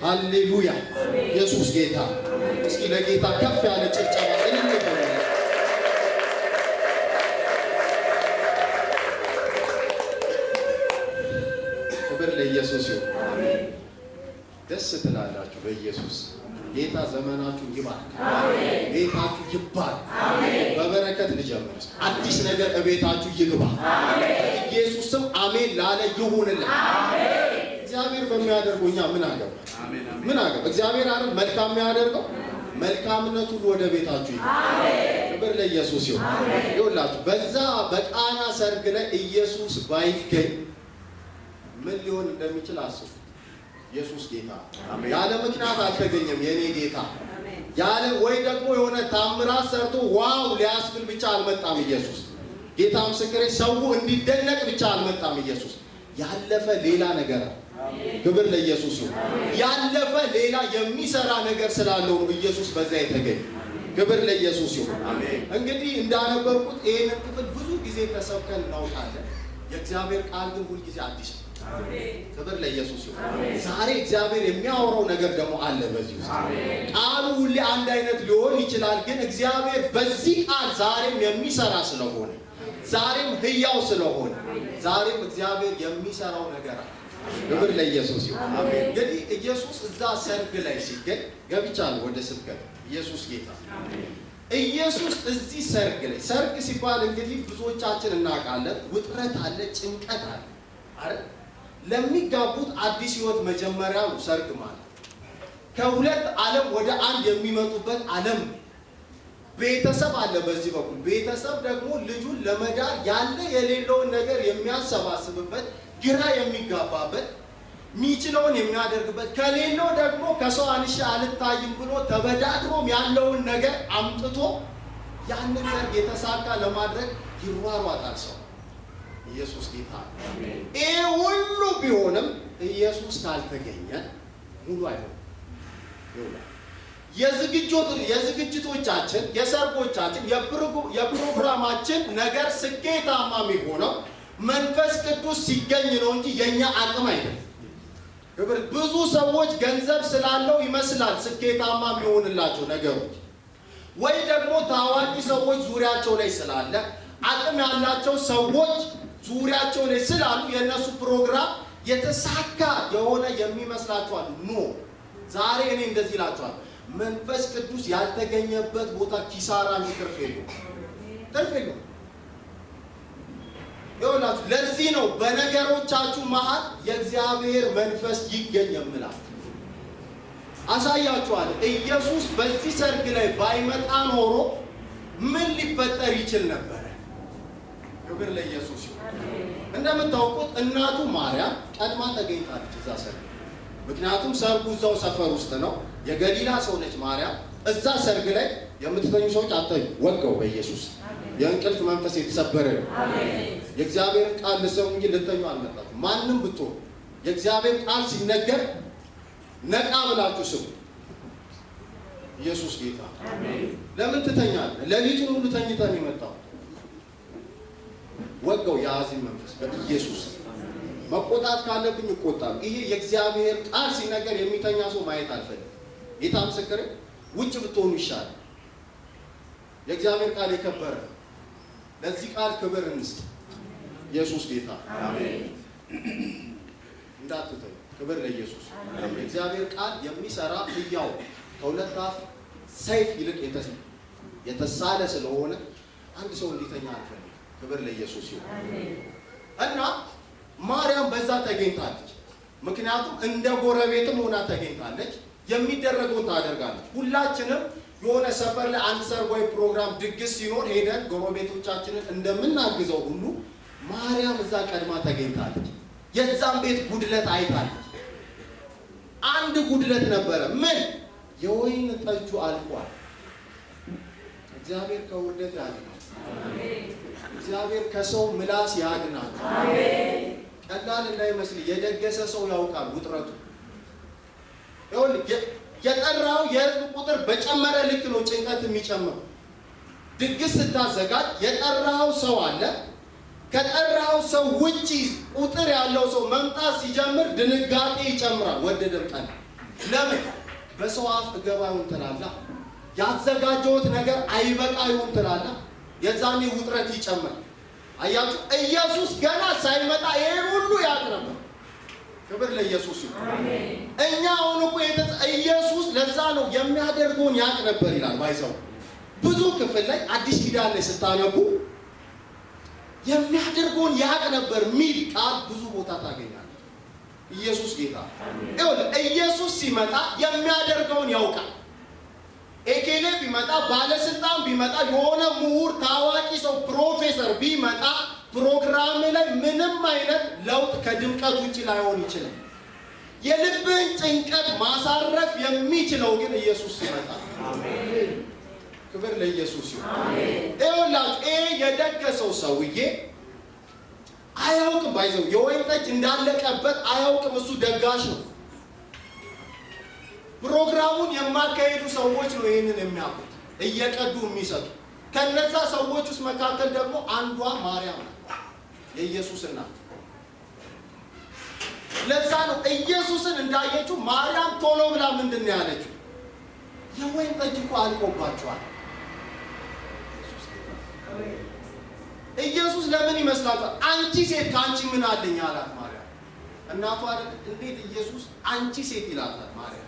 ሃሌሉያ ኢየሱስ ጌታ እስኪ ለጌታ ከፍ ያለ ጭብጨባ እንልቀው ክብር ለኢየሱስ ይሁን አሜን ደስ ትላላችሁ በኢየሱስ ጌታ ዘመናችሁ ይባርክ አሜን ቤታችሁ ይባርክ አሜን በበረከት ልጀምር አዲስ ነገር እቤታችሁ ይግባ አሜን ኢየሱስ ስም አሜን ላለ ይሁንልህ አሜን እግዚአብሔር በሚያደርጉኛ ምን አገባ አሜን ምን አገባ እግዚአብሔር አይደል መልካም የሚያደርገው መልካምነቱ ወደ ቤታችሁ ይግባ አሜን ክብር ለኢየሱስ ይሁን አሜን ይሁንላችሁ በዛ በቃና ሰርግ ላይ ኢየሱስ ባይገኝ ምን ሊሆን እንደሚችል አስቡ ኢየሱስ ጌታ አሜን ያለ ምክንያት አልተገኘም የኔ ጌታ አሜን ያለ ወይ ደግሞ የሆነ ታምራት ሰርቶ ዋው ሊያስብል ብቻ አልመጣም ኢየሱስ ጌታ ምስክሬ ሰው እንዲደነቅ ብቻ አልመጣም ኢየሱስ ያለፈ ሌላ ነገር አሜን ክብር ለኢየሱስ ይሁን ያለፈ ሌላ የሚሰራ ነገር ስላለው ነው ኢየሱስ በዛ የተገኘ ክብር ለኢየሱስ ይሁን አሜን እንግዲህ እንዳነበርኩት ይሄንን ክፍል ብዙ ጊዜ ተሰብከን እናውቃለን የእግዚአብሔር ቃል ግን ሁሉ ጊዜ አዲስ አሜን ክብር ለኢየሱስ ይሁን አሜን ዛሬ እግዚአብሔር የሚያወራው ነገር ደግሞ አለ በዚህ ውስጥ አሜን ቃሉ ሁሉ አንድ አይነት ሊሆን ይችላል ግን እግዚአብሔር በዚህ ቃል ዛሬም የሚሰራ ስለሆነ ዛሬም ህያው ስለሆነ ዛሬም እግዚአብሔር የሚሰራው ነገር አለ ክብር ለኢየሱስ ይሁን አሜን እንግዲህ ኢየሱስ እዛ ሰርግ ላይ ሲገኝ ገብቻለሁ ወደ ስብከት ኢየሱስ ጌታ አሜን ኢየሱስ እዚህ ሰርግ ላይ ሰርግ ሲባል እንግዲህ ብዙዎቻችን እናውቃለን ውጥረት አለ ጭንቀት አለ አይደል ለሚጋቡት አዲስ ህይወት መጀመሪያ ነው ሰርግ ማለት ከሁለት ዓለም ወደ አንድ የሚመጡበት ዓለም ቤተሰብ አለ በዚህ በኩል ቤተሰብ ደግሞ ልጁን ለመዳር ያለ የሌለውን ነገር የሚያሰባስብበት ግራ የሚጋባበት ሚችለውን የሚያደርግበት ከሌለው ደግሞ ከሰው አንሺ አልታይም ብሎ ተበዳድሮም ያለውን ነገር አምጥቶ ያንን ሰርግ የተሳካ ለማድረግ ይሯሯጣል ሰው ኢየሱስ ጌታ አሜን ይሄ ሁሉ ቢሆንም ኢየሱስ ካልተገኘ ሙሉ አይሆንም የዝግጅቶቻችን የሰርጎቻችን የፕሮግራማችን ነገር ስኬታማ የሚሆነው መንፈስ ቅዱስ ሲገኝ ነው እንጂ የኛ አቅም አይደለም ክብር ብዙ ሰዎች ገንዘብ ስላለው ይመስላል ስኬታማ የሚሆንላቸው ነገሮች ወይ ደግሞ ታዋቂ ሰዎች ዙሪያቸው ላይ ስላለ አቅም ያላቸው ሰዎች ዙሪያቸው ላይ ስላሉ የነሱ ፕሮግራም የተሳካ የሆነ የሚመስላችኋል ኖ ዛሬ እኔ እንደዚህ እላችኋለሁ መንፈስ ቅዱስ ያልተገኘበት ቦታ ኪሳራ ትርፍ የለውም ይኸውላችሁ ለዚህ ነው በነገሮቻችሁ መሃል የእግዚአብሔር መንፈስ ይገኝ የምላችሁ አሳያችኋለሁ ኢየሱስ በዚህ ሰርግ ላይ ባይመጣ ኖሮ ምን ሊፈጠር ይችል ነበር ክብር ለኢየሱስ ይሁን እንደምታውቁት እናቱ ማርያም ቀድማ ተገኝታለች እዛ ሰርግ ምክንያቱም ሰርጉ እዛው ሰፈር ውስጥ ነው የገሊላ ሰው ነች ማርያም እዛ ሰርግ ላይ የምትተኙ ሰዎች አትተኙ ወገው በኢየሱስ የእንቅልፍ መንፈስ የተሰበረ ነው አሜን የእግዚአብሔር ቃል ለሰው እንጂ ልተኙ አልመጣችሁ ማንንም ብትሆን የእግዚአብሔር ቃል ሲነገር ነቃ ብላችሁ ስሙ ኢየሱስ ጌታ አሜን ለምን ትተኛለህ ለሊቱን ሁሉ ተኝተን ይመጣው ወገው የአዚም መንፈስ በኢየሱስ መቆጣት ካለብኝ ይቆጣል ይሄ የእግዚአብሔር ቃል ሲነገር የሚተኛ ሰው ማየት አልፈልግም ጌታ ምስክሬ ውጭ ብትሆኑ ይሻላል የእግዚአብሔር ቃል የከበረ ለዚህ ቃል ክብር እንስጥ ኢየሱስ ጌታ አሜን እንዳትተኙ ክብር ለኢየሱስ አሜን የእግዚአብሔር ቃል የሚሰራ ህያው ከሁለት አፍ ሰይፍ ይልቅ የተሳለ ስለሆነ አንድ ሰው እንዲተኛ አልፈልግም ክብር ለኢየሱስ ይሁን አሜን እና ማርያም በዛ ተገኝታለች ምክንያቱም እንደ ጎረቤትም ሆና ተገኝታለች የሚደረገውን ታደርጋለች ሁላችንም የሆነ ሰፈር ላይ አንድ ሰርጓዊ ፕሮግራም ድግስ ሲኖር ሄደን ጎረቤቶቻችንን እንደምናግዘው ሁሉ ማርያም እዛ ቀድማ ተገኝታለች የዛም ቤት ጉድለት አይታለች አንድ ጉድለት ነበረ ምን የወይን ጠጁ አልቋል እግዚአብሔር ከውርደት ያድናል አሜን እግዚአብሔር ከሰው ምላስ ያድናል አሜን ቀላል እንዳይመስል የደገሰ ሰው ያውቃል ውጥረቱ የጠራው የህዝብ ቁጥር በጨመረ ልክ ነው ጭንቀት የሚጨምረው ድግስ ስታዘጋጅ የጠራው ሰው አለ ከጠራው ሰው ውጪ ቁጥር ያለው ሰው መምጣት ሲጀምር ድንጋጤ ይጨምራል ወደደም ጠላ ለምን በሰው አፍ ገባ ይሁን ትላለህ? ያዘጋጀሁት ነገር አይበቃ ይሁን ትላለህ? የዛኔ ውጥረት ይጨምራል። አያችሁ ኢየሱስ ገና ሳይመጣ ይሄን ሁሉ ያውቅ ነበር። ክብር ለኢየሱስ ይሁን። አሜን። እኛ አሁን እኮ ኢየሱስ ለዛ ነው የሚያደርገውን ያውቅ ነበር ይላል። ባይዘው ብዙ ክፍል ላይ አዲስ ኪዳን ላይ ስታነቡ የሚያደርገውን ያውቅ ነበር ሚል ቃል ብዙ ቦታ ታገኛለህ። ኢየሱስ ጌታ ነው። ኢየሱስ ሲመጣ የሚያደርገውን ያውቃል። ኤኬሌ ቢመጣ ባለስልጣን ቢመጣ የሆነ ምሁር ታዋቂ ሰው ፕሮፌሰር ቢመጣ ፕሮግራም ላይ ምንም አይነት ለውጥ ከድምቀት ውጪ ላይሆን ይችላል። የልብን ጭንቀት ማሳረፍ የሚችለው ግን ኢየሱስ ሲመጣ። አሜን። ክብር ለኢየሱስ ይሁን። አሜን። ይኸውላችሁ የደገሰው ሰውዬ አያውቅም። ባይዘው የወይን ጠጅ እንዳለቀበት አያውቅም። እሱ ደጋሽ ነው። ፕሮግራሙን የማካሄዱ ሰዎች ነው ይሄንን የሚያውቁት እየቀዱ የሚሰጡ። ከነዛ ሰዎች ውስጥ መካከል ደግሞ አንዷ ማርያም ነው፣ የኢየሱስ እናት። ለዛ ነው ኢየሱስን እንዳየችው ማርያም ቶሎ ብላ ምንድን ነው ያለችው? የወይን ጠጅ እኮ አልቆባቸዋል። ኢየሱስ ለምን ይመስላችኋል? አንቺ ሴት ከአንቺ ምን አለኝ አላት ማርያም። እናቷ አይደል? እንዴት ኢየሱስ አንቺ ሴት ይላታል ማርያም?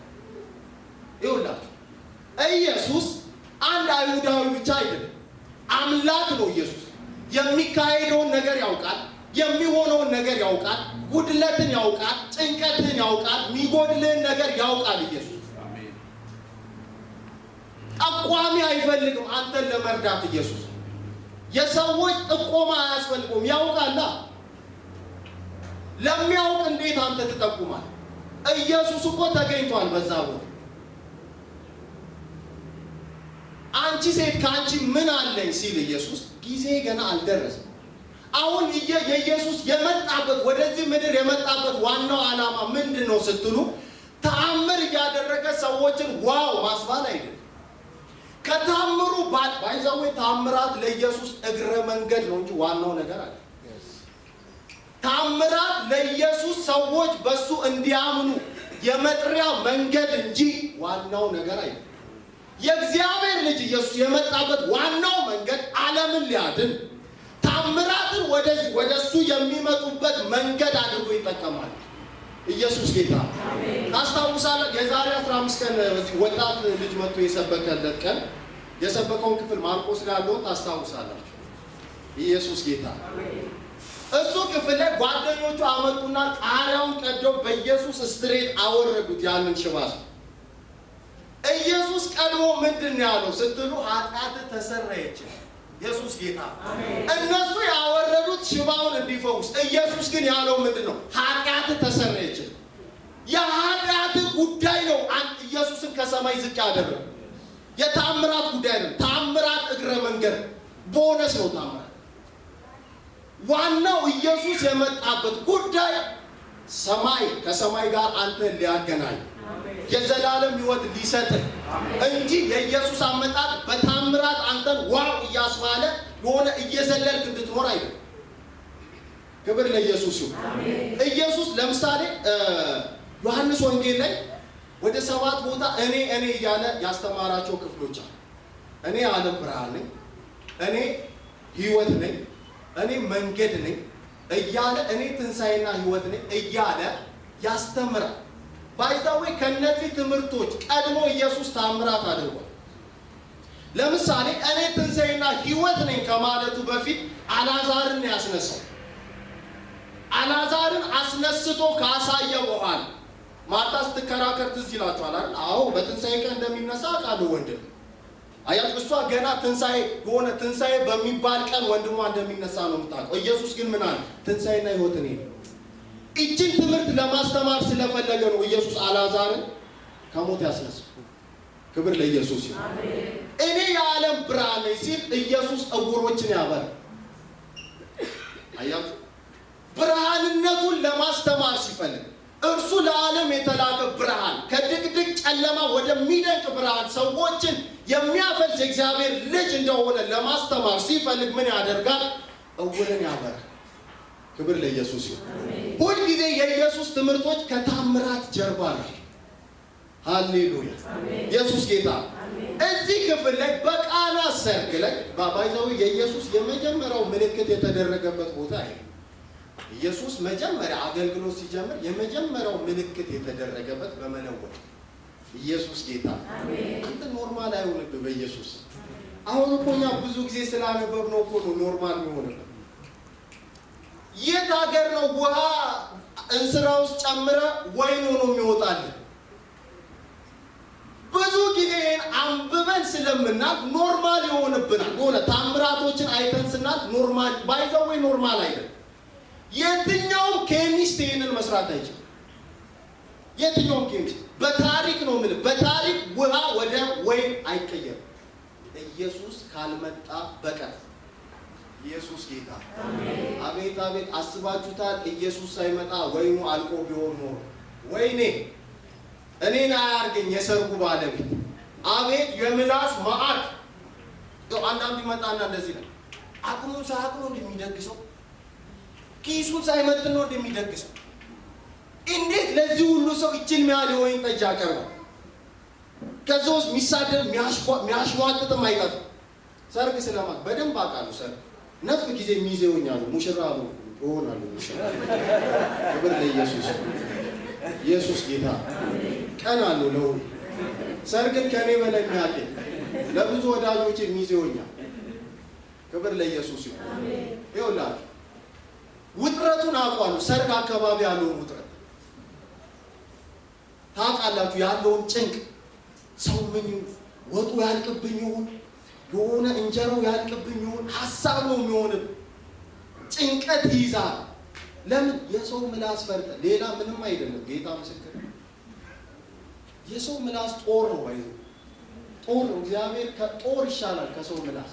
ይኸውላችሁ ኢየሱስ አንድ አይሁዳዊ ብቻ አይደለም፣ አምላክ ነው። ኢየሱስ የሚካሄደውን ነገር ያውቃል፣ የሚሆነውን ነገር ያውቃል፣ ጉድለትን ያውቃል፣ ጭንቀትን ያውቃል፣ የሚጎድልን ነገር ያውቃል። ኢየሱስ ጠቋሚ አይፈልግም አንተን ለመርዳት። ኢየሱስ የሰዎች ጥቆማ አያስፈልገውም፣ ያውቃላ። ለሚያውቅ እንዴት አንተ ትጠቁማል? ኢየሱስ እኮ ተገኝቷል በዛ ቦታ። አንቺ ሴት ከአንቺ ምን አለኝ ሲል ኢየሱስ ጊዜ ገና አልደረሰም። አሁን የኢየሱስ የመጣበት ወደዚህ ምድር የመጣበት ዋናው ዓላማ ምንድን ነው ስትሉ ተአምር እያደረገ ሰዎችን ዋው ማስባል አይደለም። ከተአምሩ ባይዘው ተአምራት ለኢየሱስ እግረ መንገድ ነው እንጂ ዋናው ነገር አለ። ተአምራት ለኢየሱስ ሰዎች በሱ እንዲያምኑ የመጥሪያ መንገድ እንጂ ዋናው ነገር አይደለም። የእግዚአብሔር ልጅ ኢየሱስ የመጣበት ዋናው መንገድ ዓለምን ሊያድን ተአምራትን ወደሱ የሚመጡበት መንገድ አድርጎ ይጠቀማል። ኢየሱስ ጌታ። ታስታውሳለህ? የዛሬ 15 ቀን ወጣት ልጅ መጥቶ የሰበከለት ቀን የሰበከውን ክፍል ማርቆስ ላይ ያለውን ታስታውሳላችሁ? ኢየሱስ ጌታ። እሱ ክፍል ላይ ጓደኞቹ አመጡና ቃሪያውን ቀደው በኢየሱስ ስትሬት አወረዱት ያንን ሽባ። ኢየሱስ ቀድሞ ምንድን ነው ያለው ስትሉ ኃጢአት ተሰረየች። ኢየሱስ ጌታ። እነሱ ያወረዱት ሽባውን እንዲፈውስ፣ ኢየሱስ ግን ያለው ምንድን ነው? ኃጢአት ተሰረየች። የኃጢአት ጉዳይ ነው ኢየሱስን ከሰማይ ዝቅ ያደረገው። የተአምራት ጉዳይ ነው። ተአምራት እግረ መንገድ ቦነስ ነው። ተአምራት ዋናው ኢየሱስ የመጣበት ጉዳይ ሰማይ ከሰማይ ጋር አንተን ሊያገናኝ የዘላለም ሕይወት ሊሰጥህ እንጂ የኢየሱስ አመጣጥ በታምራት አንተን ዋው እያስባለ የሆነ እየዘለልክ እንድትኖር አይደለም። ክብር ለኢየሱስ ይሁን። ኢየሱስ ለምሳሌ ዮሐንስ ወንጌል ላይ ወደ 7 ቦታ እኔ እያለ ያስተማራቸው ክፍሎች አሉ። እኔ የዓለም ብርሃን ነኝ፣ እኔ ሕይወት ነኝ፣ እኔ መንገድ ነኝ እያለ እኔ ትንሣኤና ሕይወት ነኝ እያለ ያስተምራል። ባይዛዌ ከነዚህ ትምህርቶች ቀድሞ ኢየሱስ ታምራት አድርጓል። ለምሳሌ እኔ ትንሣኤና ሕይወት ነኝ ከማለቱ በፊት አልዓዛርን ያስነሳው። አልዓዛርን አስነስቶ ካሳየ በኋላ ማርታ ስትከራከር ትዝ ይላችኋል አይደል? አዎ በትንሣኤ ቀን እንደሚነሳ አውቃለሁ ወንድም። አያት እሷ ገና ትንሣኤ በሚባል ቀን ወንድሟ እንደሚነሳ ነው የምታውቀው። ኢየሱስ ግን ምን አለ? ትንሣኤና ሕይወት ነኝ። ይህችን ትምህርት ለማስተማር ስለፈለገ ነው ኢየሱስ አልዓዛርን ከሞት ያስነሳው። ክብር ለኢየሱስ ይሁን። እኔ የዓለም ብርሃን ነኝ ሲል ኢየሱስ ዕውሮችን ያበራል። አያችሁ፣ ብርሃንነቱን ለማስተማር ሲፈልግ እርሱ ለዓለም የተላከ ብርሃን ከድቅድቅ ጨለማ ወደሚደንቅ ብርሃን ሰዎችን የሚያፈልስ የእግዚአብሔር ልጅ እንደሆነ ለማስተማር ሲፈልግ ምን ያደርጋል? ዕውርን ያበራል። ክብር ለኢየሱስ ይሁን። ሁልጊዜ የኢየሱስ ትምህርቶች ከታምራት ጀርባ ናቸው። ሃሌሉያ ኢየሱስ ጌታ። እዚህ ክፍል ላይ በቃና ሰርግ ላይ ባይዘው የኢየሱስ የመጀመሪያው ምልክት የተደረገበት ቦታ ይሄ ኢየሱስ መጀመሪያ አገልግሎት ሲጀምር የመጀመሪያው ምልክት የተደረገበት በመለወጥ ኢየሱስ ጌታ። አንተ ኖርማል አይሆንብህ በኢየሱስ። አሁን እኮ እኛ ብዙ ጊዜ ስላነበብነው እኮ ነው ኖርማል የሚሆንብህ። የት ሀገር ነው ውሃ እንስራ ውስጥ ጨምረ ወይን ሆኖ የሚወጣልን? ብዙ ጊዜ አንብበን ስለምናል ኖርማል ይሆንብናል። ሆነ ታምራቶችን አይተን ስናል ኖርማል ባይዘው ወይ ኖርማል አይደለም። የትኛውም ኬሚስት ይሄንን መስራት አይችልም። የትኛውም ኬሚስት በታሪክ ነው የምልህ፣ በታሪክ ውሃ ወደ ወይን አይቀየርም ኢየሱስ ካልመጣ በቀር። ኢየሱስ ጌታ። አቤት አቤት! አስባችሁታል? ኢየሱስ ሳይመጣ ወይኑ አልቆ ቢሆን ኖሮ ወይኔ እኔን አያርገኝ የሰርጉ ባለቤት። አቤት የምላስ መዓት! አንዳንዱ ይመጣና እንደዚህ ነው አቅሙን ሳያውቅ ነው እንደሚደግሰው፣ ኪሱን ሳይመጥን ነው እንደሚደግሰው። እንዴት ለዚህ ሁሉ ሰው እችን ያህል የወይን ጠጅ ያቀርባል? ከዛ ውስጥ የሚሳደብ የሚያሽሟጥጥም አይጠፋም። ሰርግ ስለማት በደንብ አውቃለሁ። ሰርግ ነፍ ጊዜ ሚዜ ሆኛለሁ፣ ሙሽራ ሆናለሁ። ክብር ለኢየሱስ። ኢየሱስ ጌታ። ቀን አለው ነው ሰርግን ከኔ በላይ የሚያውቅ ለብዙ ወዳጆች ሚዜ ሆኛለሁ። ክብር ለኢየሱስ ይሁን። ይኸውላችሁ ውጥረቱን አውቃለሁ። ሰርግ አካባቢ ያለውን ውጥረት ታውቃላችሁ። ያለውን ጭንቅ ሰው ምን ወጡ ያልቅብኝ ይሁን የሆነ እንጀራው ያልቅብኝ ይሁን ሐሳብ ነው የሚሆንም። ጭንቀት ይይዛል። ለምን? የሰው ምላስ ፈርጠ ሌላ ምንም አይደለም። ጌታ ምስክር። የሰው ምላስ ጦር ነው። ባይዘ ጦር ነው። እግዚአብሔር ከጦር ይሻላል። ከሰው ምላስ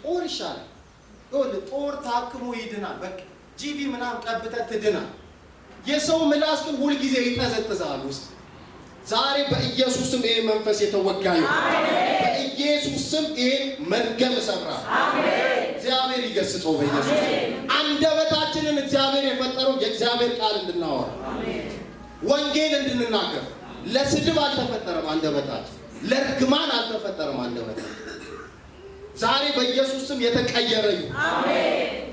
ጦር ይሻላል። ጦር ታክሞ ይድናል። በቃ ጂቪ ምናምን ቀብተህ ትድናል። የሰው ምላስ ግን ሁልጊዜ ይጠዘጥዛል ውስጥ። ዛሬ በኢየሱስ ስም ይሄ መንፈስ የተወጋ ይሁን። በኢየሱስ ስም ይሄ መርገም ሰብራል። እግዚአብሔር ይገስጸው በኢየሱስ። አንደበታችንን እግዚአብሔር የፈጠረው የእግዚአብሔር ቃል እንድናወራ፣ ወንጌል እንድንናገር። ለስድብ አልተፈጠረም አንደበታችን፣ ለርግማን አልተፈጠረም አንደበታችን። ዛሬ በኢየሱስ ስም የተቀየረ ይሁን።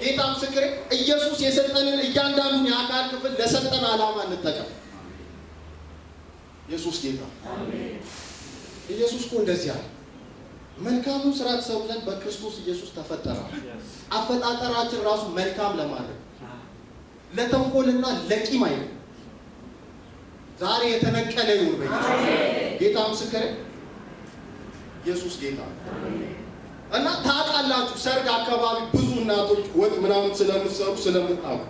ጌታ ምስክሬ፣ ኢየሱስ የሰጠንን እያንዳንዱን የአካል ክፍል ለሰጠን ዓላማ እንጠቀም። ኢየሱስ ጌታ። ኢየሱስ እኮ እንደዚህ አለ፣ መልካሙን ስራ ትሰሩ ዘንድ በክርስቶስ ኢየሱስ ተፈጠራል። አፈጣጠራችን ራሱ መልካም ለማድረግ ለተንኮልና ለቂም አይደለም። ዛሬ የተነቀለ ይሁን በኢየሱስ ጌታ ምስክሬ። ኢየሱስ ጌታ። እና ታውቃላችሁ ሰርግ አካባቢ ብዙ እናቶች ወጥ ምናምን ስለምትሰሩ ስለምታውቁ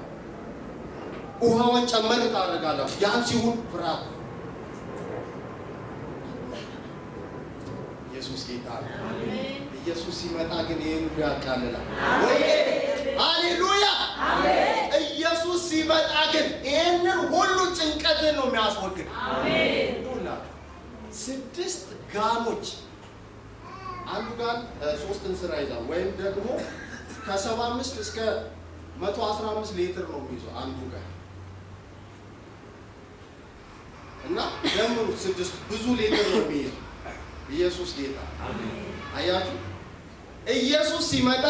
ውሃውን ጨመር ታደርጋላችሁ። ያን ሲሆን ፍርሃት። ኢየሱስ ጌታ። ኢየሱስ ሲመጣ ግን ይሄን ሁሉ ያቃልላል። ወይ ሃሌሉያ! ኢየሱስ ሲመጣ ግን ይሄንን ሁሉ ጭንቀትን ነው የሚያስወግድ። አሜን። 6 ጋኖች አንዱ ጋር 3 እንስራ ይዛል፣ ወይም ደግሞ ከ75 እስከ 115 ሊትር ነው የሚይዘው አንዱ ጋር እና ደምሩ 6 ብዙ ሊትር ነው የሚይዘው። ኢየሱስ ጌታ። አያችሁ ኢየሱስ ሲመጣ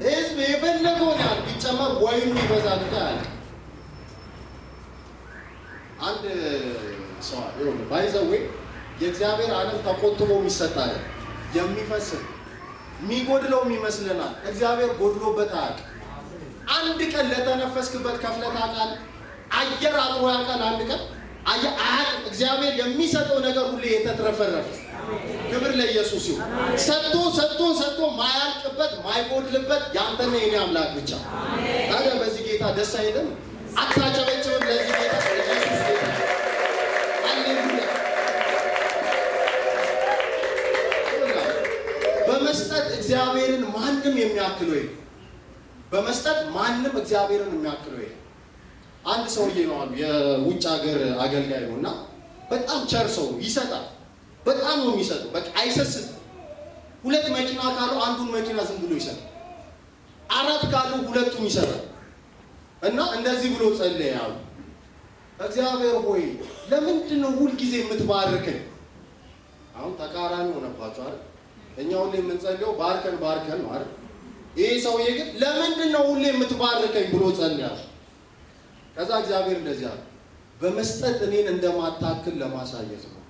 ህዝብ የፈለገውን ያህል ቢጨመር ወይኑ ይበዛል እንጂ አያልቅም። አንድ ሰው ይሁን ባይዘው የእግዚአብሔር ዓለም ተቆጥቦ የሚሰጣል የሚፈስ የሚጎድለው ይመስለናል። እግዚአብሔር ጎድሎበት አያውቅም። አንድ ቀን ለተነፈስክበት ከፍለህ ታውቃለህ? አየር አጥሮ ያውቃል? አንድ ቀን አያውቅም። እግዚአብሔር የሚሰጠው ነገር ሁሉ የተትረፈረፈ። ክብር ለኢየሱስ ይሁን። ሰጥቶ ሰጥቶ ሰጥቶ ማያልቅበት ማይጎድልበት ያንተና የኔ አምላክ ብቻ። ታዲያ በዚህ ጌታ ደስ አይልም? አታጨበጭብም? ለዚህ ጌታ ለኢየሱስ ጌታ ሃሌሉያ። በመስጠት እግዚአብሔርን ማንም የሚያክለው የለም። በመስጠት ማንም እግዚአብሔርን የሚያክለው የለም። አንድ ሰውዬ ነው አሉ የውጭ ሀገር አገልጋይ ነውና በጣም ቸር ሰው ይሰጣል። በጣም ነው የሚሰጠው። በቃ አይሰስትም። 2 መኪና ካለው አንዱን መኪና ዝም ብሎ ይሰጣል። 4 ካለው 2ቱን ይሰጣል። እና እንደዚህ ብሎ ጸለየ ያው እግዚአብሔር ሆይ ለምንድን ነው ሁል ጊዜ የምትባርከኝ? አሁን ተቃራኒ ሆነባችሁ አይደል? እኛ ሁሌ የምንጸልየው ባርከን ነው አይደል? ይሄ ሰውዬ ግን ለምንድን ነው ሁሌ የምትባርከኝ ብሎ ጸልያል። ከዛ እግዚአብሔር እንደዚህ አለ፣ በመስጠት እኔን እንደማታክል ለማሳየት ነው።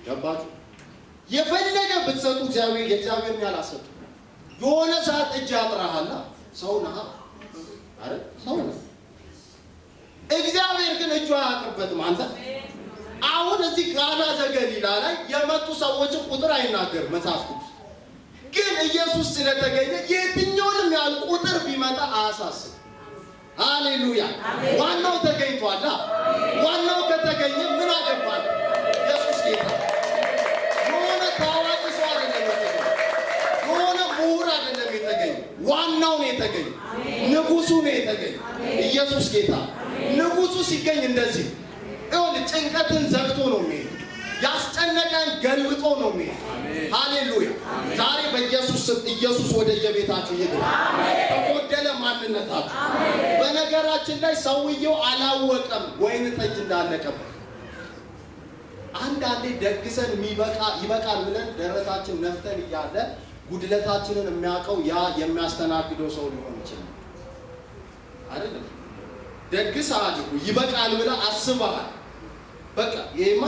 ገባችሁ? የፈለገ ብትሰጡ እግዚአብሔር የእግዚአብሔርን ያላሰጡ የሆነ ሰዓት እጅ ያጥራሃላ። ሰው ነህ አይደል? ሰው ነህ። እግዚአብሔር ግን እጁ አያጥርበትም። አንተ አሁን እዚህ ቃና ዘገሊላ ላይ የመጡ ሰዎችን ቁጥር አይናገርም መጽሐፍ ቅዱስ። ግን ኢየሱስ ስለተገኘ የትኛውንም ያህል ቁጥር ቢመጣ አያሳስብ። ሃሌሉያ! ዋናው ተገኝቷል። ዋናው ከተገኘ ምን አገባል? ኢየሱስ ጌታ። የሆነ ታዋቂ ሰው አይደለም የተገኘ፣ የሆነ ምሁር አይደለም የተገኘ፣ ዋናው ነው የተገኘ፣ ንጉሱ ነው የተገኘ። ኢየሱስ ጌታ። ንጉሱ ሲገኝ እንደዚህ ይኸውልህ፣ ጭንቀትን ዘግቶ ነው የሚሄድ፣ ያስጨነቀን ገልብጦ ነው የሚሄድ። ሃሌሉያ! ዛሬ በኢየሱስ ስም ኢየሱስ ወደ የቤታችሁ ይግባ፣ በጎደለ ማንነታችሁ። በነገራችን ላይ ሰውየው አላወቀም ወይን ጠጅ እንዳለቀበት። አንዳንዴ ደግሰን ይበቃል ብለን ደረታችን ነፍተን እያለ ጉድለታችንን የሚያውቀው ያ የሚያስተናግደው ሰው ሊሆን ይችላል አይደለም? ደግሰሃል እኮ ይበቃል ብለህ አስበሃል። በቃ ይሄማ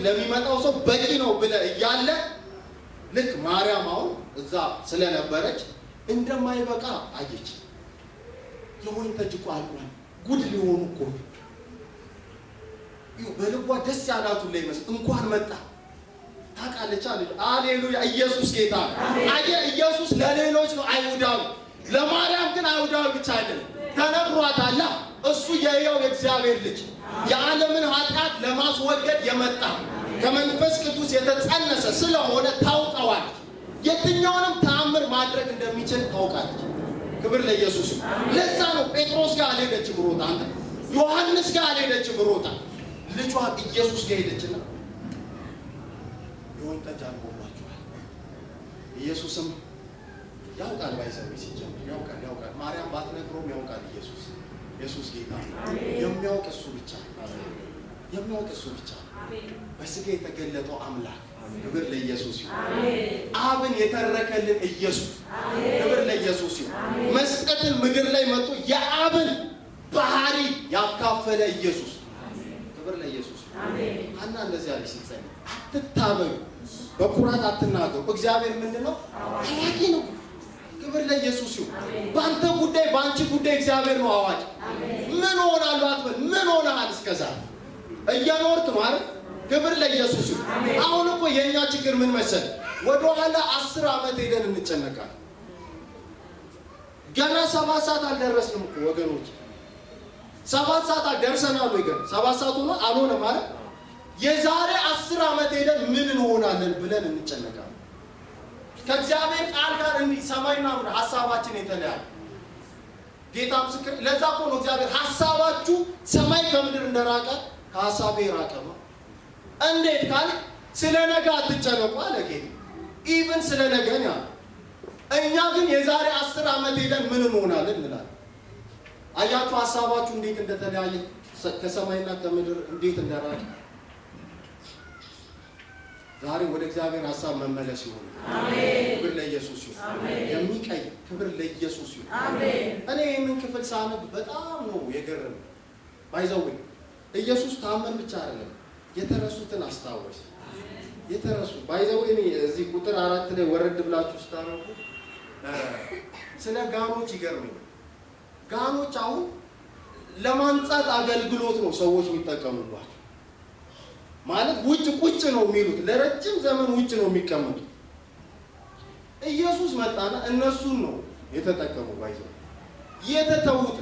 ለሚመጣው ሰው በቂ ነው ብለህ እያለ ልክ ማርያም አሁን እዛ ስለነበረች እንደማይበቃ አየች። የወይን ጠጅ እኮ አልቋል፣ ጉድ ሊሆኑ እኮ በልቧ ደስ ያላቱ ላይ መስል እንኳን መጣ ታውቃለች። አሌሉያ! ኢየሱስ ጌታ። አየህ፣ ኢየሱስ ለሌሎች ነው አይሁዳዊ፣ ለማርያም ግን አይሁዳዊ ብቻ አይደለም፣ ተነግሯታል። እሱ የሕያው የእግዚአብሔር ልጅ የዓለምን ኃጢአት ለማስወገድ የመጣ ከመንፈስ ቅዱስ የተጸነሰ ስለሆነ ታውቀዋለች። የትኛውንም ተአምር ማድረግ እንደሚችል ታውቃለች። ክብር ለኢየሱስ። ለዛ ነው ጴጥሮስ ጋር አልሄደችም ሮጣ፣ አንተ ዮሐንስ ጋር አልሄደችም ሮጣ፣ ልጇ ኢየሱስ ጋር ሄደችና የወይን ጠጅ አልቆባቸዋል። ኢየሱስም ያውቃል፣ ባይዘው ሲጀምር ያውቃል። ማርያም ባትነግረውም ያውቃል ኢየሱስ። ኢየሱስ ጌታ። የሚያውቅ እሱ ብቻ፣ የሚያውቅ እሱ ብቻ። በስጋ የተገለጠው አምላክ። ክብር ለኢየሱስ ይሁን። አብን የተረከልን ኢየሱስ። ክብር ለኢየሱስ ይሁን። መስቀልን ምድር ላይ መጥቶ የአብን ባህሪ ያካፈለ ኢየሱስ። ክብር ለኢየሱስ ይሁን። ሐና እንደዚህ አለች ስትጸልይ፣ አትታበዩ፣ በኩራት አትናገሩ። እግዚአብሔር ምንድነው? አዋቂ ነው። ክብር ለኢየሱስ ይሁን። በአንተ ጉዳይ በአንቺ ጉዳይ እግዚአብሔር ነው አዋቂ። ምን ሆናለሁ አትበል። ምን ሆነሃል? እስከዛ እየኖርክ ነው አይደል? ክብር ለኢየሱስ ይሁን። አሁን እኮ የእኛ ችግር ምን መሰል፣ ወደኋላ 10 ዓመት ሄደን እንጨነቃለን። ገና 7 ሰዓት አልደረስንም እኮ ወገኖች። 7 ሰዓት ደርሰናል ወይ? ገና 7 ሰዓት ሆኖ አልሆነ ማለት የዛሬ 10 ዓመት ሄደን ምን እንሆናለን ብለን እንጨነቃለን። ከእግዚአብሔር ቃል ጋር እንዲህ ሰማይና ምድር ሐሳባችን የተለያየ ጌታ ምስክር። ለዛ እኮ ነው እግዚአብሔር ሐሳባችሁ ሰማይ ከምድር እንደራቀ ከሐሳቤ የራቀ ነው። እንዴት ካል ስለ ነገ አትጨነቁ አለ ጌታ። ኢቭን ስለ ነገ ነው። እኛ ግን የዛሬ 10 ዓመት ሄደን ምን እንሆናለን እንላለን። አያችሁ ሐሳባችሁ እንዴት እንደተለያየ፣ ከሰማይና ከምድር እንዴት እንደራቀ። ዛሬ ወደ እግዚአብሔር ሐሳብ መመለስ ይሁን። አሜን። ክብር ለኢየሱስ ይሁን። አሜን። የሚቀይ ክብር ለኢየሱስ ይሁን። አሜን። እኔ ይህንን ክፍል ሳነብ በጣም ነው የገረመኝ። ባይዘው ኢየሱስ ታመን ብቻ አይደለም የተረሱትን አስታወስ። የተረሱ ባይዘው እኔ እዚህ ቁጥር 4 ላይ ወረድ ብላችሁ ስታነቡ ስለ ጋኖች ይገርመኛል። ጋኖች አሁን ለማንጻት አገልግሎት ነው ሰዎች የሚጠቀሙባቸው። ማለት ውጭ ቁጭ ነው የሚሉት፣ ለረጅም ዘመን ውጭ ነው የሚቀመጡት። ኢየሱስ መጣና እነሱን ነው የተጠቀሙ። ባይዘው የተተዉት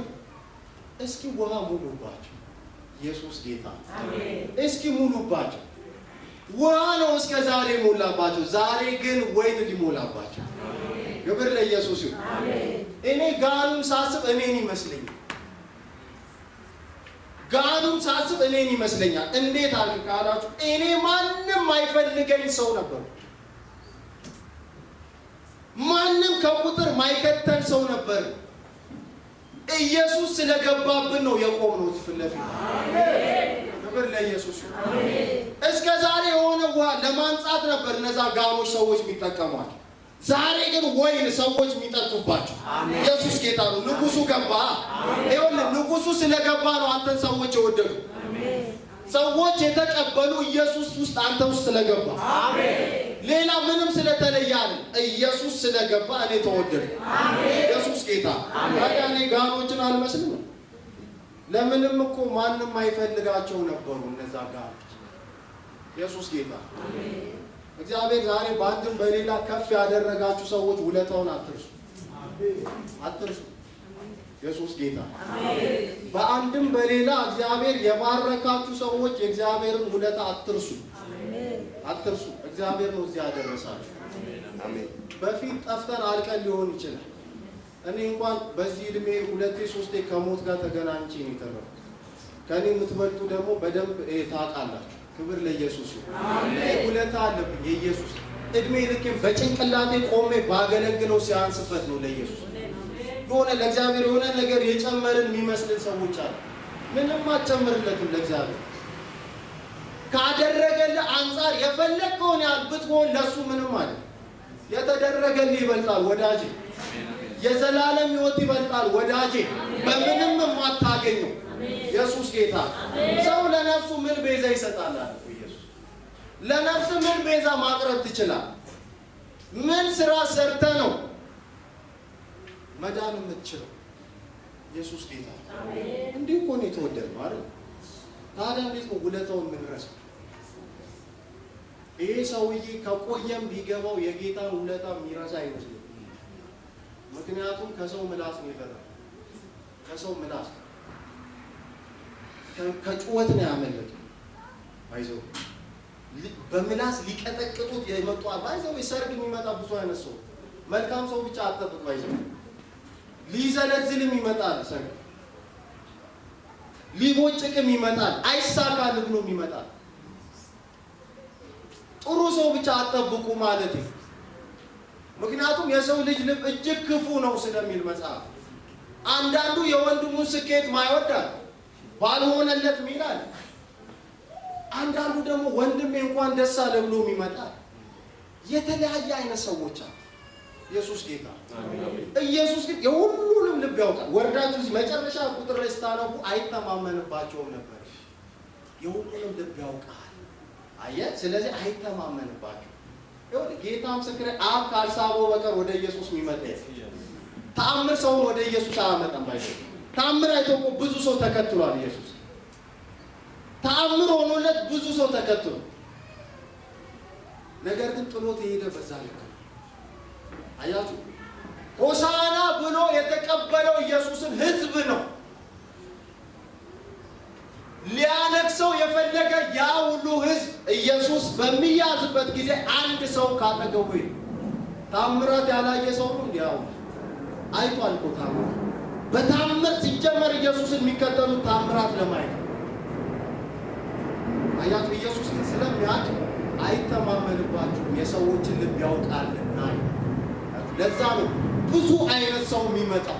እስኪ ውሃ ሙሉባቸው። ኢየሱስ ጌታ። አሜን። እስኪ ሙሉባቸው። ውሃ ነው እስከ ዛሬ ሞላባቸው፣ ዛሬ ግን ወይን ሊሞላባቸው። ክብር ለኢየሱስ ይሁን። አሜን። እኔ ጋኑን ሳስብ እኔን ይመስለኛል። ጋኑን ሳስብ እኔን ይመስለኛል። እንዴት አልክ ካላችሁ እኔ ማንም አይፈልገኝ ሰው ነበር። ማንም ከቁጥር ማይከተል ሰው ነበር። ኢየሱስ ስለገባብን ነው የቆምነው ፊት ለፊት። ክብር ለኢየሱስ። እስከ ዛሬ የሆነ ውሃ ለማንጻት ነበር እነዛ ጋኖች ሰዎች የሚጠቀሟቸው። ዛሬ ግን ወይን ሰዎች የሚጠጡባቸው። ኢየሱስ ጌታ ነው። ንጉሱ ገባ። ይኸውልህ ንጉሱ ስለገባ ነው አንተን ሰዎች የወደዱ። ሰዎች የተቀበሉ ኢየሱስ ውስጥ አንተ ውስጥ ስለገባ። ሌላ ምንም ስለተለየ አይደል። ኢየሱስ ስለገባ እኔ ተወደድኩ። ኢየሱስ ጌታ። ታዲያ እኔ ጋኖችን አልመስልም። ለምንም እኮ ማንም አይፈልጋቸው ነበሩ እነዛ ጋኖች። ኢየሱስ ጌታ። እግዚአብሔር ዛሬ በአንድም በሌላ ከፍ ያደረጋችሁ ሰዎች ውለታውን አትርሱ፣ አትርሱ። ኢየሱስ ጌታ። በአንድም በሌላ እግዚአብሔር የባረካችሁ ሰዎች የእግዚአብሔርን ውለታ አትርሱ፣ አትርሱ። እግዚአብሔር ነው እዚህ ያደረሳችሁ። በፊት ጠፍተን አልቀን ሊሆን ይችላል። እኔ እንኳን በዚህ እድሜ 2-3 ከሞት ጋር ተገናኝቼ ነው የተረፍኩት። ከኔ የምትበልጡ ደግሞ በደንብ ታውቃላችሁ። ክብር ለኢየሱስ ይሁን። ውለታ አለብኝ የኢየሱስ። እድሜ ልኬም በጭንቅላቴ ቆሜ ባገለግለው ሲያንስበት ነው ለኢየሱስ። የሆነ ለእግዚአብሔር የሆነ ነገር የጨመርን የሚመስልን ሰዎች አሉ። ምንም አትጨምርለትም ለእግዚአብሔር። ካደረገልህ አንጻር የፈለግከውን ያህል ብትሆን ለሱ ምንም አለ። የተደረገልህ ይበልጣል ወዳጄ። የዘላለም ሕይወት ይበልጣል ወዳጄ። በምንም የማታገኘው ኢየሱስ ጌታ። ሰው ለነፍሱ ምን ቤዛ ይሰጣል? ኢየሱስ ለነፍስ ምን ቤዛ ማቅረብ ትችላል? ምን ስራ ሰርተ ነው መዳን የምትችለው? ኢየሱስ ጌታ። እንዲህ እኮ ነው የተወደድነው አይደል? ታዲያ እንዴት ነው ውለታውን የምንረሳው? ይሄ ሰውዬ ከቆየም ቢገባው የጌታን ውለታ የሚረሳ አይመስልም። ምክንያቱም ከሰው ምላስ ነው የፈራው። ከሰው ምላስ ከጩኸት ነው ያመለጠው። አይዞህ በምላስ ሊቀጠቅጡት የመጡ አይዞህ ሰርግ የሚመጣ ብዙ አይነት ሰው መልካም ሰው ብቻ አጠብቅ። አይዞህ ሊዘለዝልም ይመጣል፣ ሰርግ ሊቦጭቅም ይመጣል፣ አይሳካል ብሎም ይመጣል። ጥሩ ሰው ብቻ አጠብቁ ማለት ነው። ምክንያቱም የሰው ልጅ ልብ እጅግ ክፉ ነው ስለሚል መጽሐፍ። አንዳንዱ የወንድሙን ስኬት ማይወዳል ባልሆነለት ሚላል። አንዳንዱ ደግሞ ወንድሜ እንኳን ደስ አለ ብሎ ይመጣል። የተለያየ አይነት ሰዎች አሉ። ኢየሱስ ጌታ። ኢየሱስ ግን የሁሉንም ልብ ያውቃል። ወርዳችሁ እዚህ መጨረሻ ቁጥር ላይ ስታነቡ አይተማመንባቸውም ነበር። የሁሉንም ልብ ያውቃል። አየህ፣ ስለዚህ አይተማመንባቸው። ይኸውልህ ጌታ ምስክሬ፣ አብ ካልሳበው በቀር ወደ ኢየሱስ የሚመጣ ተአምር ሰውን ወደ ኢየሱስ አያመጣም። ተአምር አይቶ እኮ ብዙ ሰው ተከትሏል። ኢየሱስ ተአምር ሆኖለት ብዙ ሰው ተከትሎ፣ ነገር ግን ጥሎት የሄደ በዛ ልክ ነው። አያችሁ፣ ሆሳና ብሎ የተቀበለው ኢየሱስን ሕዝብ ነው። ሊያነግሰው የፈለገ ያ ሁሉ ሕዝብ ኢየሱስ በሚያዝበት ጊዜ አንድ ሰው ካጠገቡ ታምራት ያላየ ሰው ነው። እንዲያው አይቷል እኮ ታምራት። በታምር ሲጀመር ኢየሱስን የሚከተሉት ታምራት ለማየት አያችሁ። ኢየሱስ ግን ስለሚያውቅ አይተማመንባችሁም፣ የሰዎችን ልብ ያውቃልና። ለዛ ነው ብዙ አይነት ሰው የሚመጣው።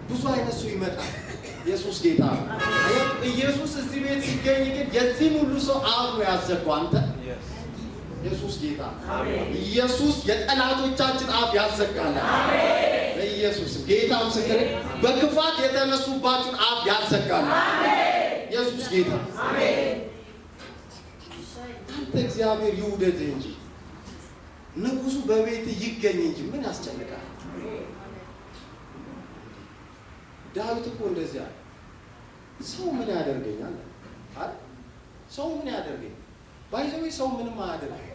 ብዙ አይነት ሰው ይመጣል። ኢየሱስ ጌታ። ኢየሱስ እዚህ ቤት ሲገኝ ግን የዚህን ሁሉ ሰው አፍ ነው ያዘጋው። አንተ ኢየሱስ ጌታ። ኢየሱስ የጠላቶቻችን አፍ ያዘጋል። ኢየሱስ ጌታ ምስክሬ፣ በክፋት የተነሱባችሁን አፍ ያዘጋል። ኢየሱስ ጌታ። አንተ እግዚአብሔር ይውደድ እንጂ ንጉሱ በቤት ይገኝ እንጂ ምን ያስጨንቃል? ዳዊት እኮ እንደዚህ አለ፣ ሰው ምን ያደርገኛል? አይደል? ሰው ምን ያደርገኝ? ባይዘው ሰው ምንም አያደርገኝ።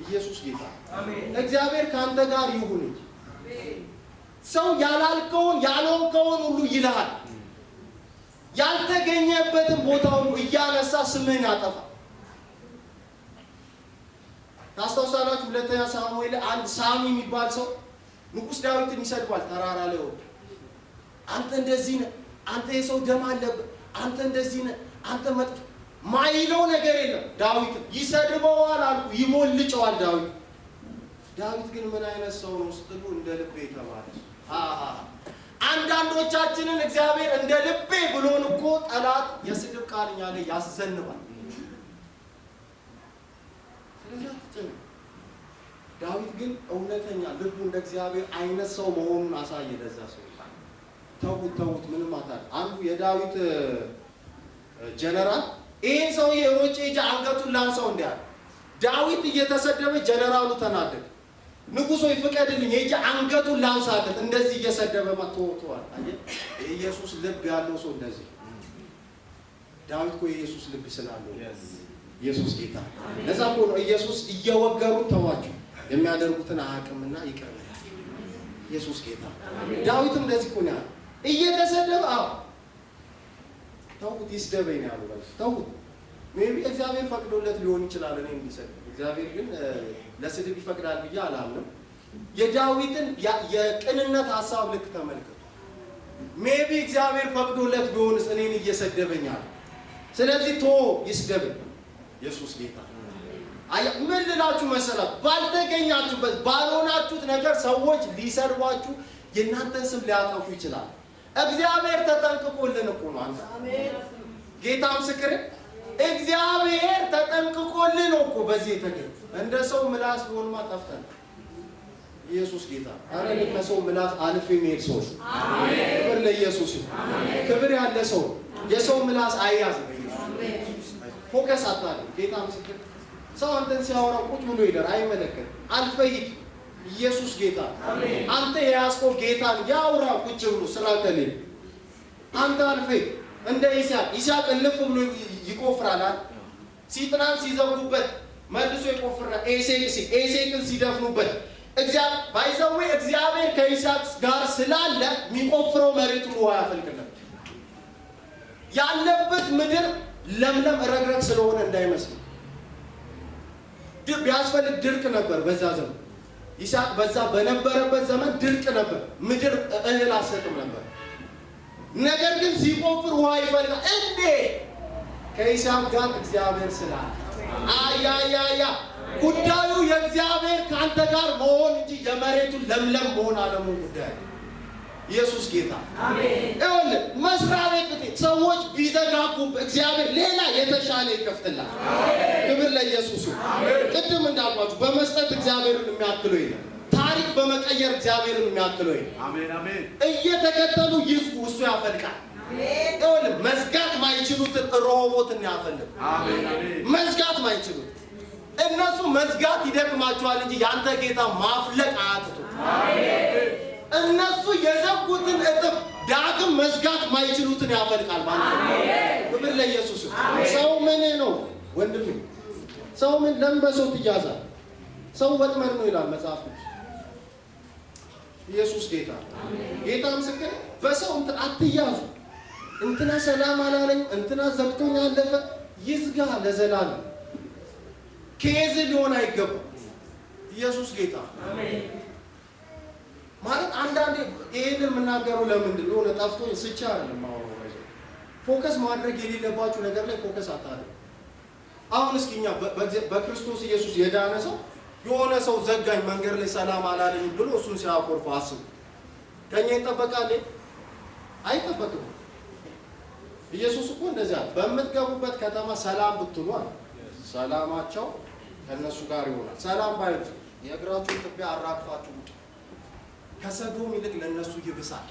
ኢየሱስ ጌታ። እግዚአብሔር ካንተ ጋር ይሁን እንጂ ሰው ያላልከውን ያልሆንከውን ሁሉ ይልሃል። ያልተገኘበትን ቦታ ሁሉ እያነሳ ስምህን ያጠፋል። ታስታውሳላችሁ? ሁለተኛ ሳሙኤል አንድ ሳሚ የሚባል ሰው ንጉሥ ዳዊትን ይሰድባል። ተራራ ላይ ወጥቶ አንተ እንደዚህ ነህ፣ አንተ የሰው ደም አለብህ፣ አንተ እንደዚህ ነህ፣ አንተ መጥፎ ማይለው ነገር የለም። ዳዊት ይሰድበዋል አልኩ፣ ይሞልጨዋል። ዳዊት ግን ምን አይነት ሰው ነው ስትሉ እንደ ልብ የተባለ አንዳንዶቻችንን እግዚአብሔር እንደ ልቤ ብሎን እኮ ጠላት የስድብ ቃል እኛ ላይ ያዘንባል። ስለዚህ ዳዊት ግን እውነተኛ ልቡ እንደ እግዚአብሔር አይነት ሰው መሆኑን አሳየ ለዛ ሰው። ተውት ምንም አታል። አንዱ የዳዊት ጀነራል ይሄን ሰውዬ ሮጬ ሄጄ አንገቱን ላንሳው እንዲያለ ዳዊት እየተሰደበ ጀነራሉ ተናደደ። ንጉሥ ሆይ ፍቀድልኝ ሄጄ አንገቱን ላንሳለት፣ እንደዚህ እየሰደበ መጥቶዋል። አየህ የኢየሱስ ልብ ያለው ሰው እንደዚህ። ዳዊት እኮ የኢየሱስ ልብ ስላለው ኢየሱስ ጌታ። ለዛ እኮ ነው ኢየሱስ እየወገሩት ተዋቸው የሚያደርጉትን አያውቅምና ይቅር ይላል። ኢየሱስ ጌታ። ዳዊትም እንደዚህ እኮ ነው እየተሰደበ ተውት ይስደበኝ ነው ያለው። ተውት ሜቢ እግዚአብሔር ፈቅዶለት ሊሆን ይችላል እኔ እንዲሰድብ። እግዚአብሔር ግን ለስድብ ይፈቅዳል ብዬ አላምንም። የዳዊትን የቅንነት ሐሳብ ልክ ተመልከቱ። ሜቢ እግዚአብሔር ፈቅዶለት ቢሆንስ እኔን እየሰደበኛል። ስለዚህ ይስደበኝ። ኢየሱስ ጌታ። ምን ልላችሁ መሰላችሁ? ባልተገኛችሁበት ባልሆናችሁት ነገር ሰዎች ሊሰድቧችሁ የእናንተን ስም ሊያጠፉ ይችላል። እግዚአብሔር ተጠንቅቆልን እኮ ነው። አንተ ጌታ ምስክር፣ እግዚአብሔር ተጠንቅቆልን ነው እኮ በዚህ የተገኘ። እንደ ሰው ምላስ ቢሆንማ ጠፍተን። ኢየሱስ ጌታ። አረ ለሰው ምላስ አልፎ የሚሄድ ሰው አሜን። ክብር ለኢየሱስ ይሁን። ክብር ያለ ሰው የሰው ምላስ አይያዝም። ፎከስ አታድርግ። ጌታ ምስክር፣ ሰው አንተን ሲያወራ ቁጭ ብሎ ይደር አይመለከት። አልፈይድ። ኢየሱስ ጌታ። አንተ የያዝከው ጌታን ያውራ ቁጭ ብሎ ስራ ከሌለ አንተ አልፈይድ። እንደ ይስሐቅ እልፍ ብሎ ይቆፍራል። ሲጥናን ሲዘጉበት መልሶ ይቆፍራል። ኤሴቅን ሲደፍኑበት እግዚአብሔር ከይስሐቅ ጋር ስላለ የሚቆፍረው መሬቱን ውሃ ያፈልቅለት። ያለበት ምድር ለምለም ረግረግ ስለሆነ እንዳይመስል ቢያስፈልግ ድርቅ ነበር በዛ ዘመን። ይስሐቅ በዛ በነበረበት ዘመን ድርቅ ነበር፣ ምድር እህል አትሰጥም ነበር። ነገር ግን ሲቆፍር ውሃ ይፈልጋል። እንዴ ከይስሐቅ ጋር እግዚአብሔር ስላለ አያያያ ጉዳዩ የእግዚአብሔር ከአንተ ጋር መሆን እንጂ የመሬቱን ለምለም መሆን አለመሆን ጉዳይ። ኢየሱስ ጌታ አሜን። ይኸውልህ መስሪያ ቤት ሰዎች ቢዘጋጉ እግዚአብሔር ሌላ የተሻለ ይከፍትላል። ክብር ለኢየሱስ አሜን። ቅድም እንዳልኳችሁ በመስጠት እግዚአብሔርን የሚያክለው የለም። ታሪክ በመቀየር እግዚአብሔርን የሚያክለው የለም። አሜን አሜን። እየተከተሉ ይዝጉ፣ እሱ ያፈልቃል። ይኸውልህ መዝጋት ማይችሉትን ሮቦትን ያፈልቅ። አሜን አሜን። መዝጋት ማይችሉት እነሱ መዝጋት ይደክማቸዋል እንጂ ያንተ ጌታ ማፍለቅ አያጥቱ። አሜን። እነሱ የዘጉትን እጥፍ ዳግም መዝጋት ማይችሉትን ያፈልቃል ማለት ነው። ክብር ለኢየሱስ። ሰው ምን ነው ወንድሜ? ሰው ምን ለምበሰው ትያዛል? ሰው ወጥመድ ነው ይላል መጽሐፍ። ኢየሱስ ጌታ ጌታ ምስክር። በሰው እንትን አትያዙ። እንትና ሰላም አላለኝ፣ እንትና ዘግቶኝ አለፈ። ይዝጋ ለዘላለም። ከዚህ ሊሆን አይገባም። ኢየሱስ ጌታ አሜን። ማለት አንዳንዴ ይሄንን የምናገረው ለምንድን ነው? ጠፍቶኝ ስቻ አይደለም። ፎከስ ማድረግ የሌለባችሁ ነገር ላይ ፎከስ አታድርጉ። አሁን እስኪ እኛ በክርስቶስ ኢየሱስ የዳነ ሰው የሆነ ሰው ዘጋኝ መንገድ ላይ ሰላም አላለኝ ብሎ እሱን ሲያኮርፍ አስቡ። ከኛ ይጠበቃል? አይጠበቅም። ኢየሱስ እኮ እንደዚያ በምትገቡበት ከተማ ሰላም ብትሉ ሰላማቸው ከነሱ ጋር ይሆናል። ሰላም ባይሉ የእግራችሁን ትቢያ አራግፋችሁ ውጡ። ከሰዶም ይልቅ ለነሱ ይብሳል።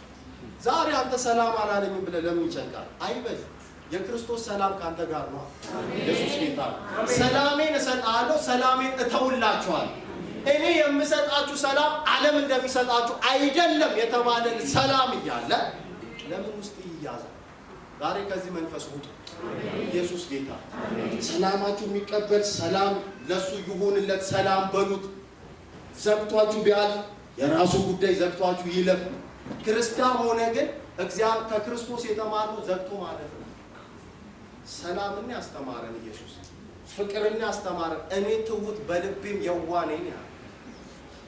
ዛሬ አንተ ሰላም አላለኝም ብለህ ለምን ይጨንቃል? አይበል። የክርስቶስ ሰላም ካንተ ጋር ነው። ኢየሱስ ጌታ። ሰላሜን እሰጣለሁ፣ ሰላሜን እተውላችኋለሁ። እኔ የምሰጣችሁ ሰላም ዓለም እንደሚሰጣችሁ አይደለም የተባለ ሰላም እያለ ለምን ውስጥ ይያዛል? ዛሬ ከዚህ መንፈስ ውጡ። ኢየሱስ ጌታ። ሰላማችሁ የሚቀበል ሰላም ለሱ ይሁንለት። ሰላም በሉት። ዘግቷችሁ ቢያልፍ የራሱ ጉዳይ፣ ዘግቷችሁ ይለፍ። ክርስቲያን ሆነ ግን እግዚአብሔር ከክርስቶስ የተማርነው ዘግቶ ማለት ነው። ሰላምን ያስተማረን ኢየሱስ፣ ፍቅርን ያስተማረን። እኔ ትሁት በልቤም የዋህ ነኝ ያለ።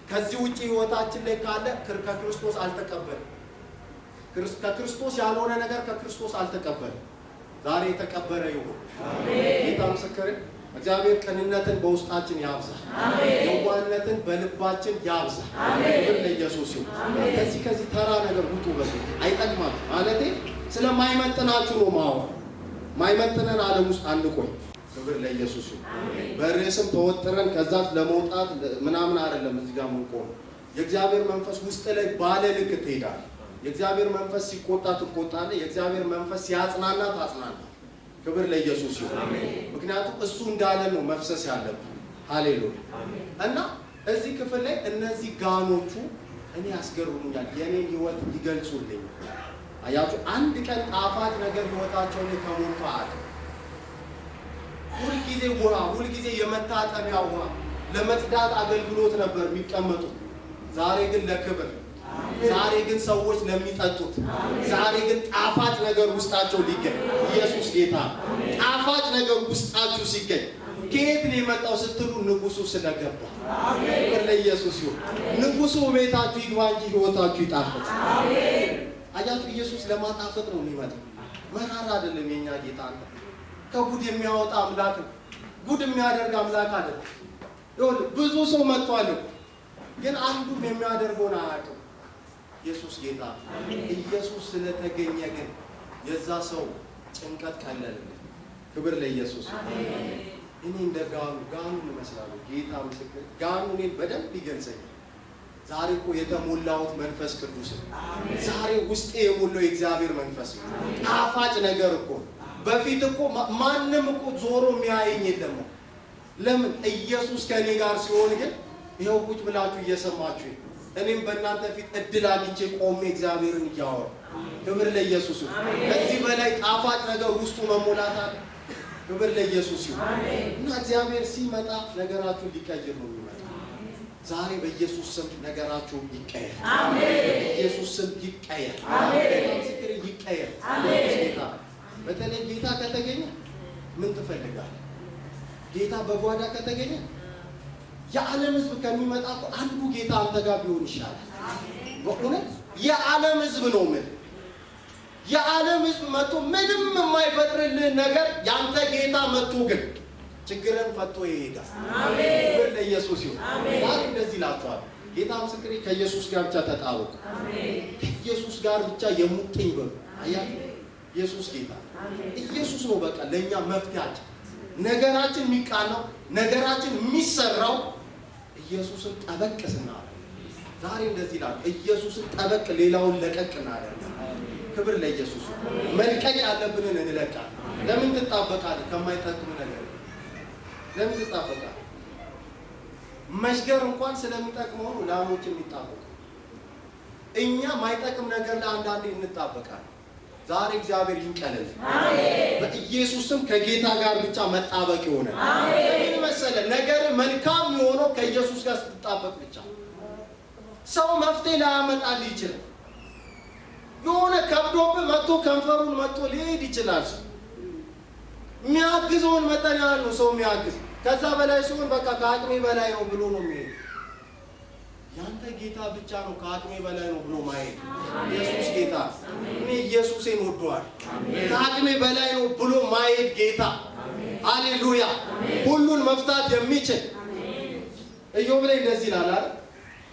ከዚህ ውጪ ህይወታችን ላይ ካለ ከክርስቶስ አልተቀበልም። ከክርስቶስ ያልሆነ ነገር ከክርስቶስ አልተቀበልም። ዛሬ የተቀበረ ይሁን። ጌታ ምስክር እግዚአብሔር ቅንነትን በውስጣችን ያብዛ። የዋህነትን በልባችን ያብዛ። ክብር ለኢየሱስ ይሁን። ከዚህ ተራ ነገር ውጡ። በዚህ አይጠቅማችሁ ማለቴ ስለማይመጥናችሁ ነው ማወቅ። ማይመጥነን ዓለም ውስጥ አንቆይ። ክብር ለኢየሱስ ይሁን። በርዕስም ተወጥረን ከዛት ለመውጣት ምናምን አይደለም። እዚህ ጋር ምንቆም የእግዚአብሔር መንፈስ ውስጥ ላይ ባለ ልክ ትሄዳለህ። የእግዚአብሔር መንፈስ ሲቆጣ ትቆጣለህ። የእግዚአብሔር መንፈስ ሲያጽናና ታጽናና። ክብር ለኢየሱስ ይሁን። ምክንያቱም እሱ እንዳለ ነው መፍሰስ ያለብን። ሃሌሉያ። እና እዚህ ክፍል ላይ እነዚህ ጋኖቹ እኔ ያስገርሙኛል። የኔን ህይወት ይገልጹልኝ። አያችሁ አንድ ቀን ጣፋጭ ነገር ህይወታቸው ላይ ከሞቱ አያውቅም። ሁልጊዜ ውሃ፣ ሁልጊዜ የመታጠቢያ ውሃ ለመጽዳት አገልግሎት ነበር የሚቀመጡት። ዛሬ ግን ለክብር፣ ዛሬ ግን ሰዎች ለሚጠጡት፣ ዛሬ ግን ጣፋጭ ነገር ውስጣቸው ሊገኝ። ኢየሱስ ጌታ። ጣፋጭ ነገር ውስጣችሁ ሲገኝ ከየት ነው የመጣው ስትሉ ንጉሱ ስለገባ። ክብር ለኢየሱስ ይሁን። ንጉሱ ቤታችሁ ይግባ እንጂ ህይወታችሁ ይጣፍጥ። አያችሁ ኢየሱስ ለማጣፈጥ ነው የሚመጣው። መራራ አይደለም የኛ ጌታ። ከጉድ የሚያወጣ አምላክ ነው። ጉድ የሚያደርግ አምላክ አይደለም። ይኸውልህ ብዙ ሰው መጥቷል፣ ግን አንዱም የሚያደርገውን አያውቅም። ኢየሱስ ጌታ። ኢየሱስ ስለተገኘ ግን የዛ ሰው ጭንቀት ቀለለለት። ክብር ለኢየሱስ። እኔ እንደ ጋኑ እመስላለሁ። ጌታ ምስክር፣ ጋኑ እኔን በደንብ ይገልጸኛል። ዛሬ እኮ የተሞላሁት መንፈስ ቅዱስ ነው። ዛሬ ውስጤ የሞላው የእግዚአብሔር መንፈስ ነው። ጣፋጭ ነገር እኮ በፊት እኮ ማንም እኮ ዞሮ የሚያየኝ የለም። ለምን? ኢየሱስ ከኔ ጋር ሲሆን ግን ይኸው ቁጭ ብላችሁ እየሰማችሁ እኔም በእናንተ ፊት እድል አግኝቼ ቆሜ እግዚአብሔርን እያወራሁ። ክብር ለኢየሱስ ይሁን። ከዚህ በላይ ጣፋጭ ነገር ውስጡ መሞላት አለ። ክብር ለኢየሱስ ይሁን። እና እግዚአብሔር ሲመጣ ነገራችሁን ሊቀይር ነው የሚመጣ። ዛሬ በኢየሱስ ስም ነገራችሁ ይቀየር። በኢየሱስ ስም ይቀየር። ምስክር ይቀየር። ጌታ በተለይ ጌታ ከተገኘ ምን ትፈልጋለህ? ጌታ በጓዳ ከተገኘ የዓለም ሕዝብ ከሚመጣ እኮ አንዱ ጌታ አንተ ጋር ቢሆን ይሻላል። በእውነት የዓለም ሕዝብ ነው ምን የዓለም ሕዝብ መጥቶ ምንም የማይፈጥርልህ ነገር ያንተ ጌታ መጥቶ ግን ችግርን ፈቶ ይሄዳል። ክብር ለኢየሱስ ይሁን። ዛሬ እንደዚህ እላችኋለሁ። ጌታ ምስክሬ ከኢየሱስ ጋር ብቻ ተጣበቁ። ከኢየሱስ ጋር ብቻ የሙጥኝ በሉ። አያችሁ ኢየሱስ ጌታ። ኢየሱስ ነው በቃ ለኛ መፍትያችን። ነገራችን የሚቃናው ነገራችን የሚሰራው ኢየሱስን ጠበቅ ስናደርግ። ዛሬ እንደዚህ ይላል፣ ኢየሱስን ጠበቅ ሌላውን ለቀቅ እናደርጋለን። ክብር ለኢየሱስ። መልቀቅ ያለብንን እንለቃለን። ለምን ትጣበቃለህ? ከማይጠቅም ነገር ለምን ትጣበቃለህ? መሽገር እንኳን ስለሚጠቅመው ነው ላሞች የሚጣበቁ። እኛ ማይጠቅም ነገር ለአንዳንዴ እንጣበቃለን። ዛሬ እግዚአብሔር ይንቀለል። በኢየሱስም ከጌታ ጋር ብቻ መጣበቅ ይሆናል። ምን መሰለህ ነገር መልካም የሆነው ከኢየሱስ ጋር ስትጣበቅ ብቻ። ሰው መፍትሄ ላያመጣልህ ይችላል። የሆነ ከብዶብህ መጥቶ ከንፈሩን መጥቶ ሊሄድ ይችላል። የሚያግዘውን መጠን ያህል ነው ሰው የሚያግዝ። ከዛ በላይ ሲሆን በቃ ከአቅሜ በላይ ነው ብሎ ነው የሚሄድ። ያንተ ጌታ ብቻ ነው ከአቅሜ በላይ ነው ብሎ ማየት። ኢየሱስ ጌታ። እኔ ኢየሱስን ወደዋል። ከአቅሜ በላይ ነው ብሎ ማየት ጌታ። ሃሌሉያ። ሁሉን መፍታት የሚችል ኢዮብ ላይ እንደዚህ ይላል አይደል?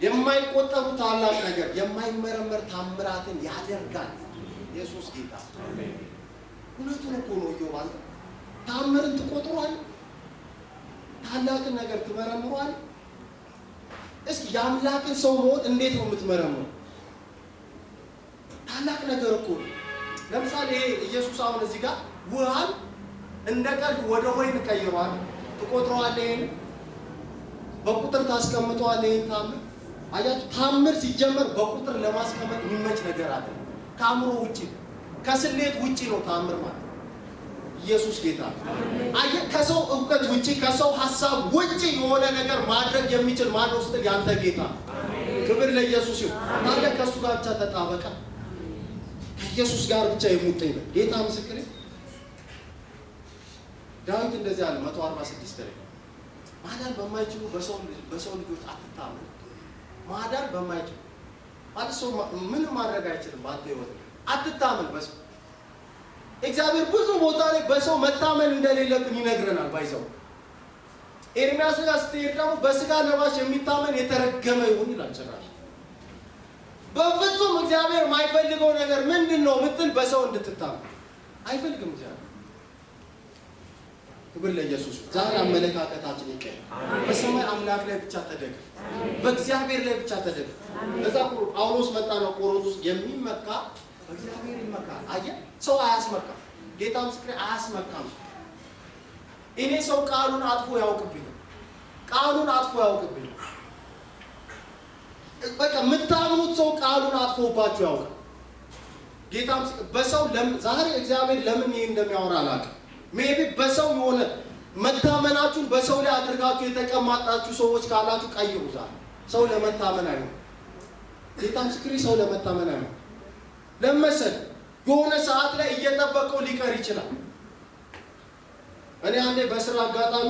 የማይቆጠሩ ታላቅ ነገር የማይመረመር ታምራትን ያደርጋል ኢየሱስ ጌታ። እውነቱን እኮ ነው። ኢዮብ አንተ ታምርን ትቆጥሯል? ታላቅን ነገር ትመረምሯል? እስኪ የአምላክን ሰው መሆን እንዴት ነው የምትመረምረው? ታላቅ ነገር እኮ ነው። ለምሳሌ ኢየሱስ አሁን እዚህ ጋር ውሃን እንደ ቀልድ ወደ ወይን ቀይሯል። ትቆጥረዋለህ? ይሄን በቁጥር ታስቀምጠዋለህ? ይሄን ታምር አያችሁ። ታምር ሲጀመር በቁጥር ለማስቀመጥ የሚመች ነገር አለ። ከአእምሮ ውጪ ከስሌት ውጪ ነው ታምር ማለት። ኢየሱስ ጌታ። አየህ ከሰው እውቀት ውጪ ከሰው ሐሳብ ውጪ የሆነ ነገር ማድረግ የሚችል ማን ነው ስትል ያንተ ጌታ። ክብር ለኢየሱስ ይሁን። ታዲያ ከእሱ ጋር ብቻ ተጣበቃ። ከኢየሱስ ጋር ብቻ የሙጥኝ ነው ጌታ ምስክሬ። ዳዊት እንደዚህ አለ 146 ላይ ማዳን በማይችሉ በሰው ልጆች አትታመኑ። ማዳን በማይችሉ ማለት ሰው ምንም ማድረግ አይችልም። አንተ ይወት አትታመን በሰው እግዚአብሔር ብዙ ቦታ ላይ በሰው መታመን እንደሌለብን ይነግረናል። ባይዘው ኤርምያስ ጋር ስትሄድ ደግሞ በስጋ ለባሽ የሚታመን የተረገመ ይሁን ይላል። ጭራሽ በፍጹም እግዚአብሔር የማይፈልገው ነገር ምንድነው ብትል በሰው እንድትታመን አይፈልግም እግዚአብሔር። ክብር ለኢየሱስ። ዛሬ አመለካከታችን ይቀየር። በሰማይ አምላክ ላይ ብቻ ተደግፍ፣ በእግዚአብሔር ላይ ብቻ ተደግፍ። እዛ ጳውሎስ መጣ ነው ቆሮንቶስ የሚመካ በእግዚአብሔር ይመካል። አየህ ሰው አያስመካም። ጌታ ምስክሬ አያስመካም። እኔ ሰው ቃሉን አጥፎ ያውቅብኝ፣ ቃሉን አጥፎ ያውቅብኝ። በቃ የምታምኑት ሰው ቃሉን አጥፎባችሁ ያውቅ። ጌታ ምስክሬ በሰው ዛሬ እግዚአብሔር ለምን ይሄ እንደሚያወራ አላውቅም። ሜቢ በሰው የሆነ መታመናችሁን በሰው ላይ አድርጋችሁ የተቀማጣችሁ ሰዎች ካላችሁ ቀይሩ። ዛሬ ሰው ለመታመን አይሆን። ጌታ ምስክሬ ሰው ለመታመን አይሆን። ለመሰል የሆነ ሰዓት ላይ እየጠበቀው ሊቀር ይችላል። እኔ አንዴ በስራ አጋጣሚ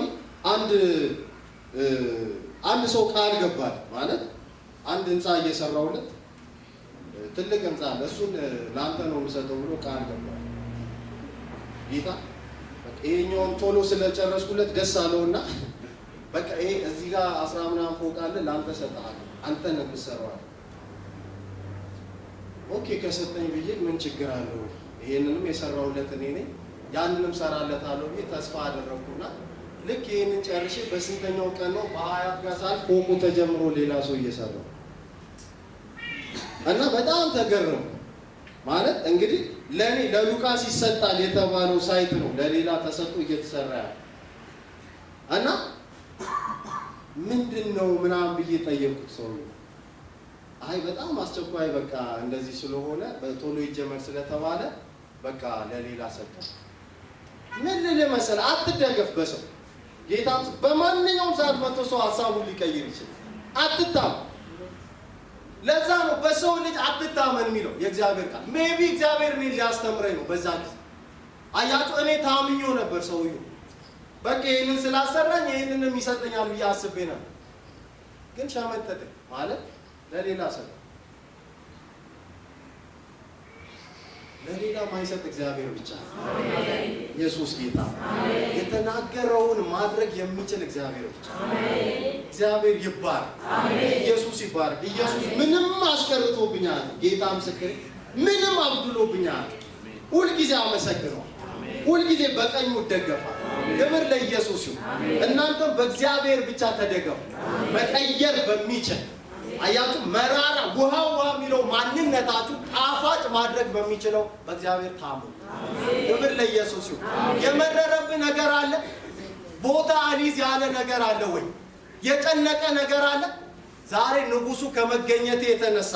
አንድ ሰው ቃል ገባል ማለት አንድ ህንፃ እየሰራውለት ትልቅ ህንፃ አለ። እሱን ለአንተ ነው የምሰጠው ብሎ ቃል ገባል። ጌታ ይሄኛውን ቶሎ ስለጨረስኩለት ደስ አለውና በቃ ይሄ እዚህ ጋር 10 ምናምን ፎቅ አለ ለአንተ ሰጥሃለሁ፣ አንተ ነህ የምትሰራው። ኦኬ ከሰጠኝ ብዬ ምን ችግር አለው? ይሄንንም የሰራውለት እኔ ነኝ፣ ያንንም ሰራለታለሁ ብዬ ተስፋ አደረኩና ልክ ይሄንን ጨርሼ በስንተኛው ቀን ነው በአያት ጋር ሳል ፎቁ ተጀምሮ ሌላ ሰው እየሰራው እና በጣም ተገረሙ። ማለት እንግዲህ ለኔ ለሉቃስ ይሰጣል የተባለው ሳይት ነው ለሌላ ተሰጥቶ እየተሰራ ያለ እና ምንድነው ምናምን ብዬ ጠየቁት። ሰው አይ በጣም አስቸኳይ በቃ እንደዚህ ስለሆነ በቶሎ ይጀመር ስለተባለ በቃ ለሌላ ሰጠ። ምን ለመሰለ አትደገፍ በሰው ጌታ በማንኛውም ሰዓት መጥቶ ሰው ሐሳቡን ሊቀይር ይችላል። አትታም። ለዛ ነው በሰው ልጅ አትታመን የሚለው የእግዚአብሔር ቃል። ሜቢ እግዚአብሔር እኔን ሊያስተምረኝ ነው በዛ ጊዜ። አያችሁ እኔ ታምኞ ነበር ሰውዬው በቃ ይሄንን ስላሰራኝ ይሄንንም ይሰጠኛል ብዬ አስቤ ነበር። ግን ሸመጠጠኝ ማለት ለሌላ ሰው ለሌላ ማይሰጥ እግዚአብሔር ብቻ። አሜን። ኢየሱስ ጌታ። አሜን። የተናገረውን ማድረግ የሚችል እግዚአብሔር ብቻ። አሜን። እግዚአብሔር ይባረክ። አሜን። ኢየሱስ ይባረክ። ኢየሱስ ምንም አስቀርቶብኛል። ጌታ ምስክሬ ምንም አብድሎብኛል። ሁል ጊዜ አመሰግነው። ሁል ጊዜ በቀኙ እደገፋለሁ። ክብር ለኢየሱስ ይሁን። እናንተም በእግዚአብሔር ብቻ ተደገፉ። መቀየር በሚችል አያችሁ መራራ ውሃ የሚለው ማንነታችሁ ጣፋጭ ማድረግ በሚችለው በእግዚአብሔር ታመኑ። ክብር ለኢየሱስ ይሁን። የመረረብህ ነገር አለ? ቦታ አሊዝ ያለ ነገር አለ ወይ? የጨነቀ ነገር አለ? ዛሬ ንጉሱ ከመገኘት የተነሳ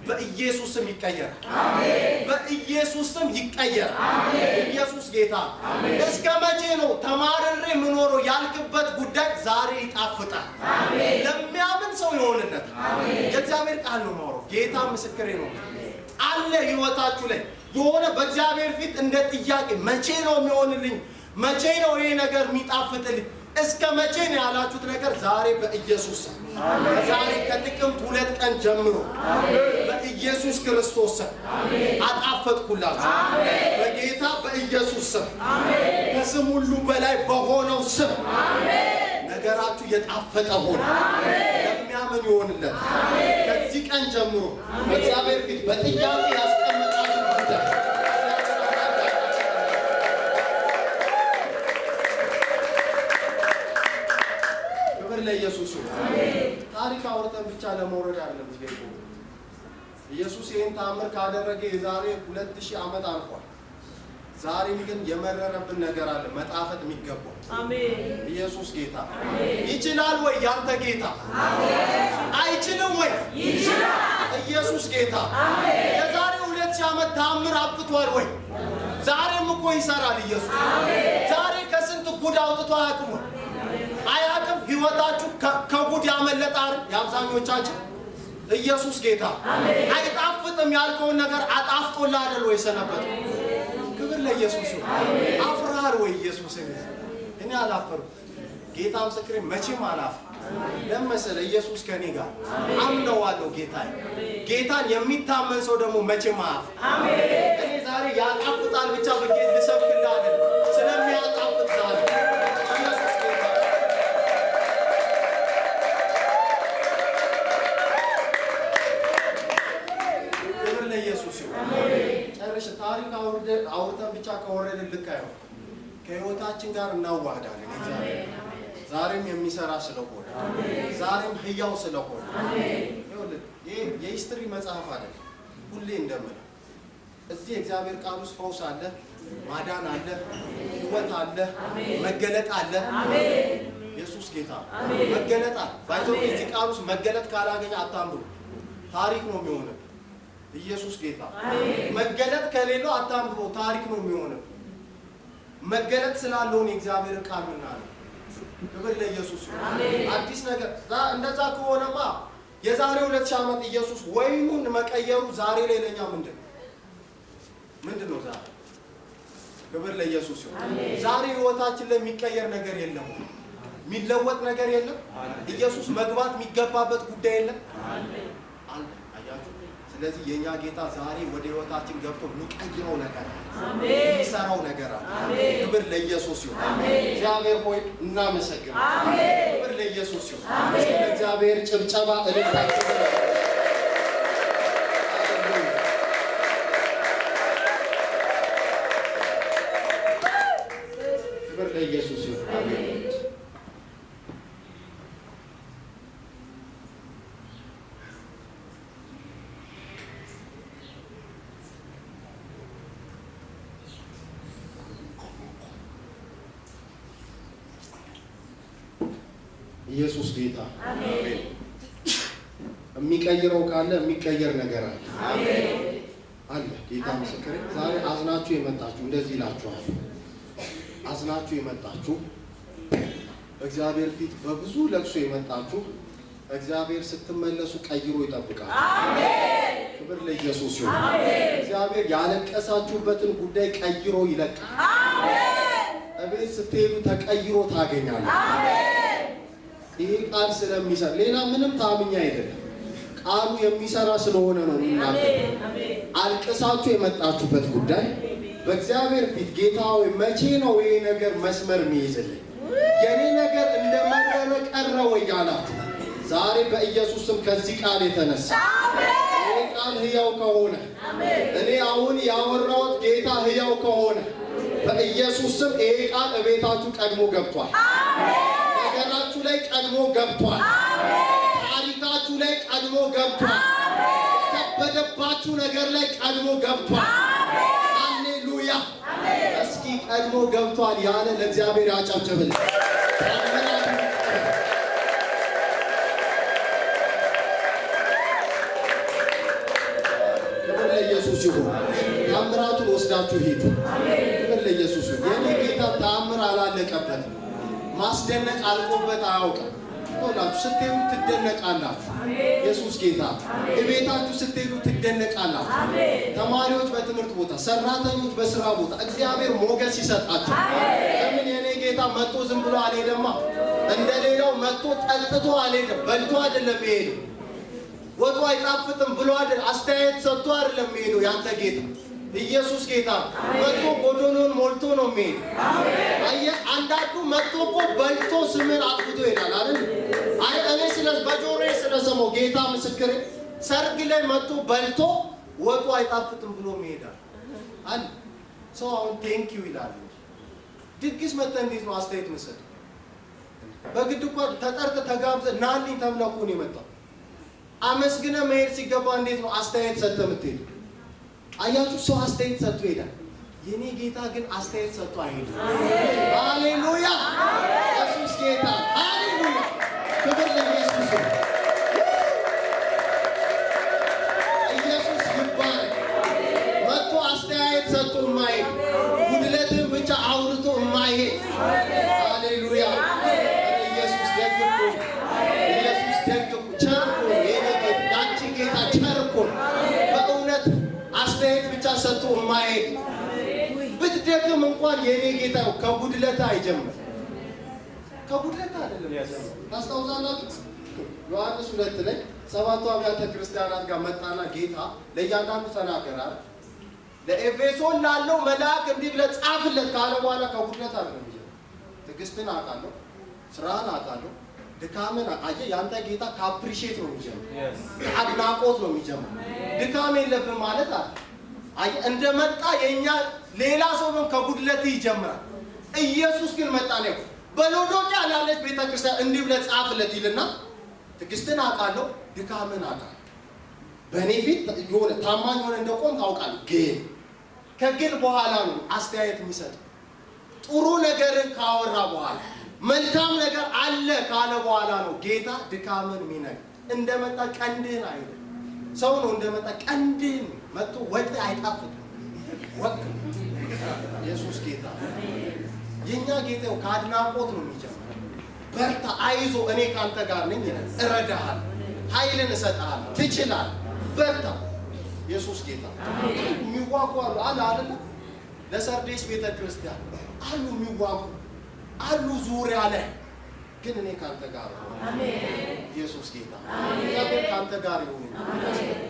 በኢየሱስ ስም ይቀየራል። አሜን። በኢየሱስ ስም ይቀየራል። አሜን። ኢየሱስ ጌታ። አሜን። እስከ መቼ ነው ተማርሬ የምኖረው ያልክበት ጉዳይ ዛሬ ይጣፍጣል። አሜን። ለሚያምን ሰው ይሆንለት። አሜን። የእግዚአብሔር ቃል ነው ማውራው። ጌታ ምስክሬ ነው። አለ ህይወታችሁ ላይ የሆነ በእግዚአብሔር ፊት እንደ ጥያቄ መቼ ነው የሚሆንልኝ? መቼ ነው ይሄ ነገር የሚጣፍጥልኝ? እስከ መቼ ነው ያላችሁት ነገር ዛሬ በኢየሱስ ስም ዛሬ ከጥቅምት 2 ቀን ጀምሮ በኢየሱስ ክርስቶስ ስም አጣፈጥኩላችሁ። በጌታ በኢየሱስ ስም ከስም ሁሉ በላይ በሆነው ስም ነገራችሁ የጣፈጠ ሆነ። ለሚያምን ይሆንለት። ከዚህ ቀን ጀምሮ በእግዚአብሔር ፊት በጥያቄ ያስቀመጣችሁ ጉዳይ ለኢየሱስ ታሪክ አውርተን ብቻ ለመውረድ አይደለም። ኢየሱስ ይህን ታምር ካደረገ የዛሬ 2000 ዓመት አልፏል። ዛሬ ግን የመረረብን ነገር አለ መጣፈጥ የሚገባው። አሜን። ኢየሱስ ጌታ። ይችላል ወይ ያንተ ጌታ? አይችልም ወይ? ይችላል። ኢየሱስ ጌታ። የዛሬ 2000 ዓመት ታምር አብቅቷል ወይ? ዛሬም እኮ ይሰራል ኢየሱስ። ዛሬ ከስንት ጉድ አውጥቶ አያውቅም? አያውቅም። ህይወታችሁ ከጉድ ያመለጣል የአብዛኞቻችን። ኢየሱስ ጌታ። አይጣፍጥም ያልከውን ነገር አጣፍጦልህ አይደል ወይ ሰነበተ? ክብር ለኢየሱስ ይሁን። አፍራር ወይ ኢየሱስ? እኔ አላፈርኩም። ጌታ ምስክሬ መቼም አላፍርም። ለመሰለ ኢየሱስ ከኔ ጋር አምነዋለሁ። ጌታን የሚታመን ሰው ደግሞ መቼም አያፍርም። አሜን። ዛሬ ያጣፍጣል ብቻ በጌት ልሰብክልህ አይደለም፣ ስለሚያጣፍጥ ዛሬ ኢየሱስ ጌታ። ክብር ለኢየሱስ ይሁን። ጨርሽ ታሪክ አውርተን ብቻ ከወረድን ልክ አይሆን። ከህይወታችን ጋር እናዋህዳለን። እግዚአብሔር ዛሬም የሚሰራ ስለሆነ ዛሬም ህያው ስለሆነ ይሄ የሂስትሪ መጽሐፍ አይደለም። ሁሌ እንደምን እዚህ የእግዚአብሔር ቃል ውስጥ ፈውስ አለ፣ ማዳን አለ፣ ህይወት አለ፣ መገለጥ አለ። ኢየሱስ ጌታ መገለጥ አለ። ባይዘው እዚህ ቃል ውስጥ መገለጥ ካላገኘ አታምሩ፣ ታሪክ ነው የሚሆነው። ኢየሱስ ጌታ መገለጥ ከሌለው አታምሩ፣ ታሪክ ነው የሚሆነው። መገለጥ ስላለውን የእግዚአብሔር ቃል ምናለው። ክብር ለኢየሱስ ይሁን። አዲስ ነገር እንደዛ ከሆነማ የዛሬ 2000 ዓመት ኢየሱስ ወይኑን መቀየሩ ዛሬ ላይ ለኛ ምንድን ነው ዛሬ? ክብር ለኢየሱስ ይሁን። ዛሬ ህይወታችን ላይ የሚቀየር ነገር የለም፣ የሚለወጥ ነገር የለም። ኢየሱስ መግባት የሚገባበት ጉዳይ የለም አለ። አያችሁ? ስለዚህ የኛ ጌታ ዛሬ ወደ ህይወታችን ገብቶ የሚቀይረው ነገር አለ፣ የሚሰራው ነገር አለ። ክብር ለኢየሱስ ይሁን። እግዚአብሔር ሆይ እናመሰግናለን። ክብር ለኢየሱስ ይሁን። ለእግዚአብሔር ጭብጨባ እልልታችሁ። ክብር ለኢየሱስ ይሁን። ኢየሱስ ጌታ አሜን። የሚቀይረው ካለ የሚቀየር ነገር አለ አለ። ጌታ ምስክሬ። ዛሬ አዝናችሁ የመጣችሁ እንደዚህ ይላችኋል። አዝናችሁ የመጣችሁ እግዚአብሔር ፊት በብዙ ለቅሶ የመጣችሁ እግዚአብሔር ስትመለሱ ቀይሮ ይጠብቃል። አሜን። ክብር ለኢየሱስ ይሁን። እግዚአብሔር ያለቀሳችሁበትን ጉዳይ ቀይሮ ይለቃል። አሜን። እቤት ስትሄዱ ተቀይሮ ታገኛላችሁ። አሜን። ይሄ ቃል ስለሚሰራ ሌላ ምንም ታምኛ አይደለም። ቃሉ የሚሰራ ስለሆነ ነው እናንተ አልቅሳችሁ የመጣችሁበት ጉዳይ በእግዚአብሔር ፊት ጌታ ሆይ መቼ ነው ይሄ ነገር መስመር የሚይዝልኝ? የኔ ነገር እንደመረረ ቀረ ወይ ያላችሁ ዛሬ በኢየሱስ ስም ከዚህ ቃል የተነሳ ይሄ ቃል ህያው ከሆነ እኔ አሁን ያወራሁት ጌታ ህያው ከሆነ በኢየሱስ ስም ይሄ ቃል እቤታችሁ ቀድሞ ገብቷል። ነገራችሁ ላይ ቀድሞ ገብቷል። ታሪካችሁ ላይ ቀድሞ ገብቷል። ከበደባችሁ ነገር ላይ ቀድሞ ገብቷል። ሃሌሉያ! እስኪ ቀድሞ ገብቷል ያለ ለእግዚአብሔር ያጨብጭብል። ክብር ለኢየሱስ ይሁን። ታምራቱን ወስዳችሁ ሂዱ። ክብር ለኢየሱስ ይሁን። የኔ ጌታ ታምር አላለቀበትም። ማስደነቅ አልቆበት አያውቅም። ሁላችሁ ስትሄዱ ትደነቃላችሁ። ኢየሱስ ጌታ። እቤታችሁ ስትሄዱ ትደነቃላችሁ። ተማሪዎች በትምህርት ቦታ፣ ሰራተኞች በስራ ቦታ እግዚአብሔር ሞገስ ይሰጣቸው። ለምን የኔ ጌታ መጥቶ ዝም ብሎ አልሄደማ። እንደሌላው መጥቶ ጠጥቶ አልሄደም። በልቶ አይደለም የሄደው። ወጡ አይጣፍጥም ብሎ አይደል አስተያየት ሰጥቶ አይደለም የሄደው። ያንተ ጌታ ኢየሱስ ጌታ መጥቶ ጎዶሎን ሞልቶ ነው የሚሄድ። አየህ አንዳንዱ መጥቶ እኮ በልቶ ስምን አጥፍቶ ይሄዳል አይደል? አይ እኔ በጆሮዬ ስለሰማሁ ጌታ ምስክሬ፣ ሰርግ ላይ መጥቶ በልቶ ወጡ አይጣፍጥም ብሎ ይሄዳል አለ። ሰው አሁን ቴንኪው ይላል። ድግስ መጥተህ እንዴት ነው አስተያየት መስጠት? በግድ እኮ ተጠርተህ ተጋብዘህ ናልኝ ተብለህ እኮ ነው የመጣው። አመስግነህ መሄድ ሲገባ እንዴት ነው አስተያየት ሰጥተህ የምትሄድ? አያችሁ ሰው አስተያየት ሰጥቶ ይሄዳል። የኔ ጌታ ግን አስተያየት ሰጥቶ አይሄድም። ሃሌሉያ! ኢየሱስ ጌታ። ሃሌሉያ! ክብር ለኢየሱስ ይሁን። ኢየሱስ ይባረክ። መጥቶ አስተያየት ሰጥቶ የማይሄድ ጉድለትን ብቻ አውርቶ የማይሄድ ሃሌሉያ! ኢየሱስ ደግ እኮ ኢየሱስ ደግ እኮ ቸር እኮ የኔ ጌታ ያንቺ ጌታ ቸር እኮ በእውነት አስተያየት ብቻ ሰጥቶ የማይሄድ ብትደክም እንኳን የኔ ጌታ ከጉድለት አይጀምር። ከጉድለት አይደለም ያዘው። ታስታውሳላችሁ? ዮሐንስ 2 ላይ 7 አብያተ ክርስቲያናት ጋር መጣና ጌታ ለእያንዳንዱ ተናገረ። ለኤፌሶን ላለው መልአክ እንዲህ ብለህ ጻፍለት ካለ በኋላ ከጉድለት አይደለም የሚጀምረው። ትዕግስትን አውቃለሁ፣ ስራህን አውቃለሁ፣ ድካምን አየህ። ያንተ ጌታ ከአፕሪሼት ነው የሚጀምረው፣ ከአድናቆት ነው የሚጀምረው። ድካም የለብን ማለት አለ። አየህ እንደመጣ የኛ ሌላ ሰው ነው ከጉድለት ይጀምራል። ኢየሱስ ግን መጣ ነው በሎዶቅያ ላለች ቤተክርስቲያን እንዲህ ብለህ ጻፍለት ይልና ትዕግስትን አውቃለሁ፣ ድካምን አውቃለሁ፣ በእኔ ፊት የሆነ ታማኝ ሆነ እንደቆም ታውቃለህ። ግን ከግል በኋላ ነው አስተያየት የሚሰጥ። ጥሩ ነገርን ካወራ በኋላ መልካም ነገር አለ ካለ በኋላ ነው ጌታ ድካምን የሚነግር። እንደመጣ ቀንድህን አይደለም ሰው ነው እንደመጣ ቀንድህን መጥቶ ወጥ አይጣፍጥም። ወቅ ኢየሱስ ጌታ የኛ ጌታ ከአድናቆት ነው የሚጀምረው። በርታ፣ አይዞ፣ እኔ ካንተ ጋር ነኝ ይላል። እረዳሃል፣ ኃይልን እሰጥሃለሁ፣ ትችላለህ፣ በርታ። ኢየሱስ ጌታ የሚዋጉ አሉ አይደል? ለሰርዴስ ቤተክርስቲያን አሉ የሚዋጉ አሉ ዙሪያ ላይ ግን እኔ ካንተ ጋር ነው። አሜን። ኢየሱስ ጌታ አሜን። ካንተ ጋር ይሁን። አሜን።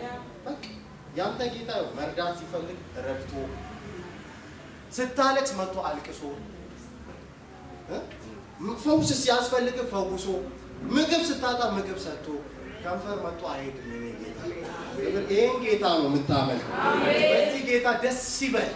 በቃ ያንተ ጌታ መርዳት ሲፈልግ ረድቶ፣ ስታለቅስ መጥቶ አልቅሶ፣ ፈውስ ሲያስፈልግ ፈውሶ፣ ምግብ ስታጣ ምግብ ሰጥቶ፣ ከንፈር መጥቶ አይሄድም። እኔ ጌታ ይሄን ጌታ ነው የምታመልከው። በዚህ ጌታ ደስ ይበል።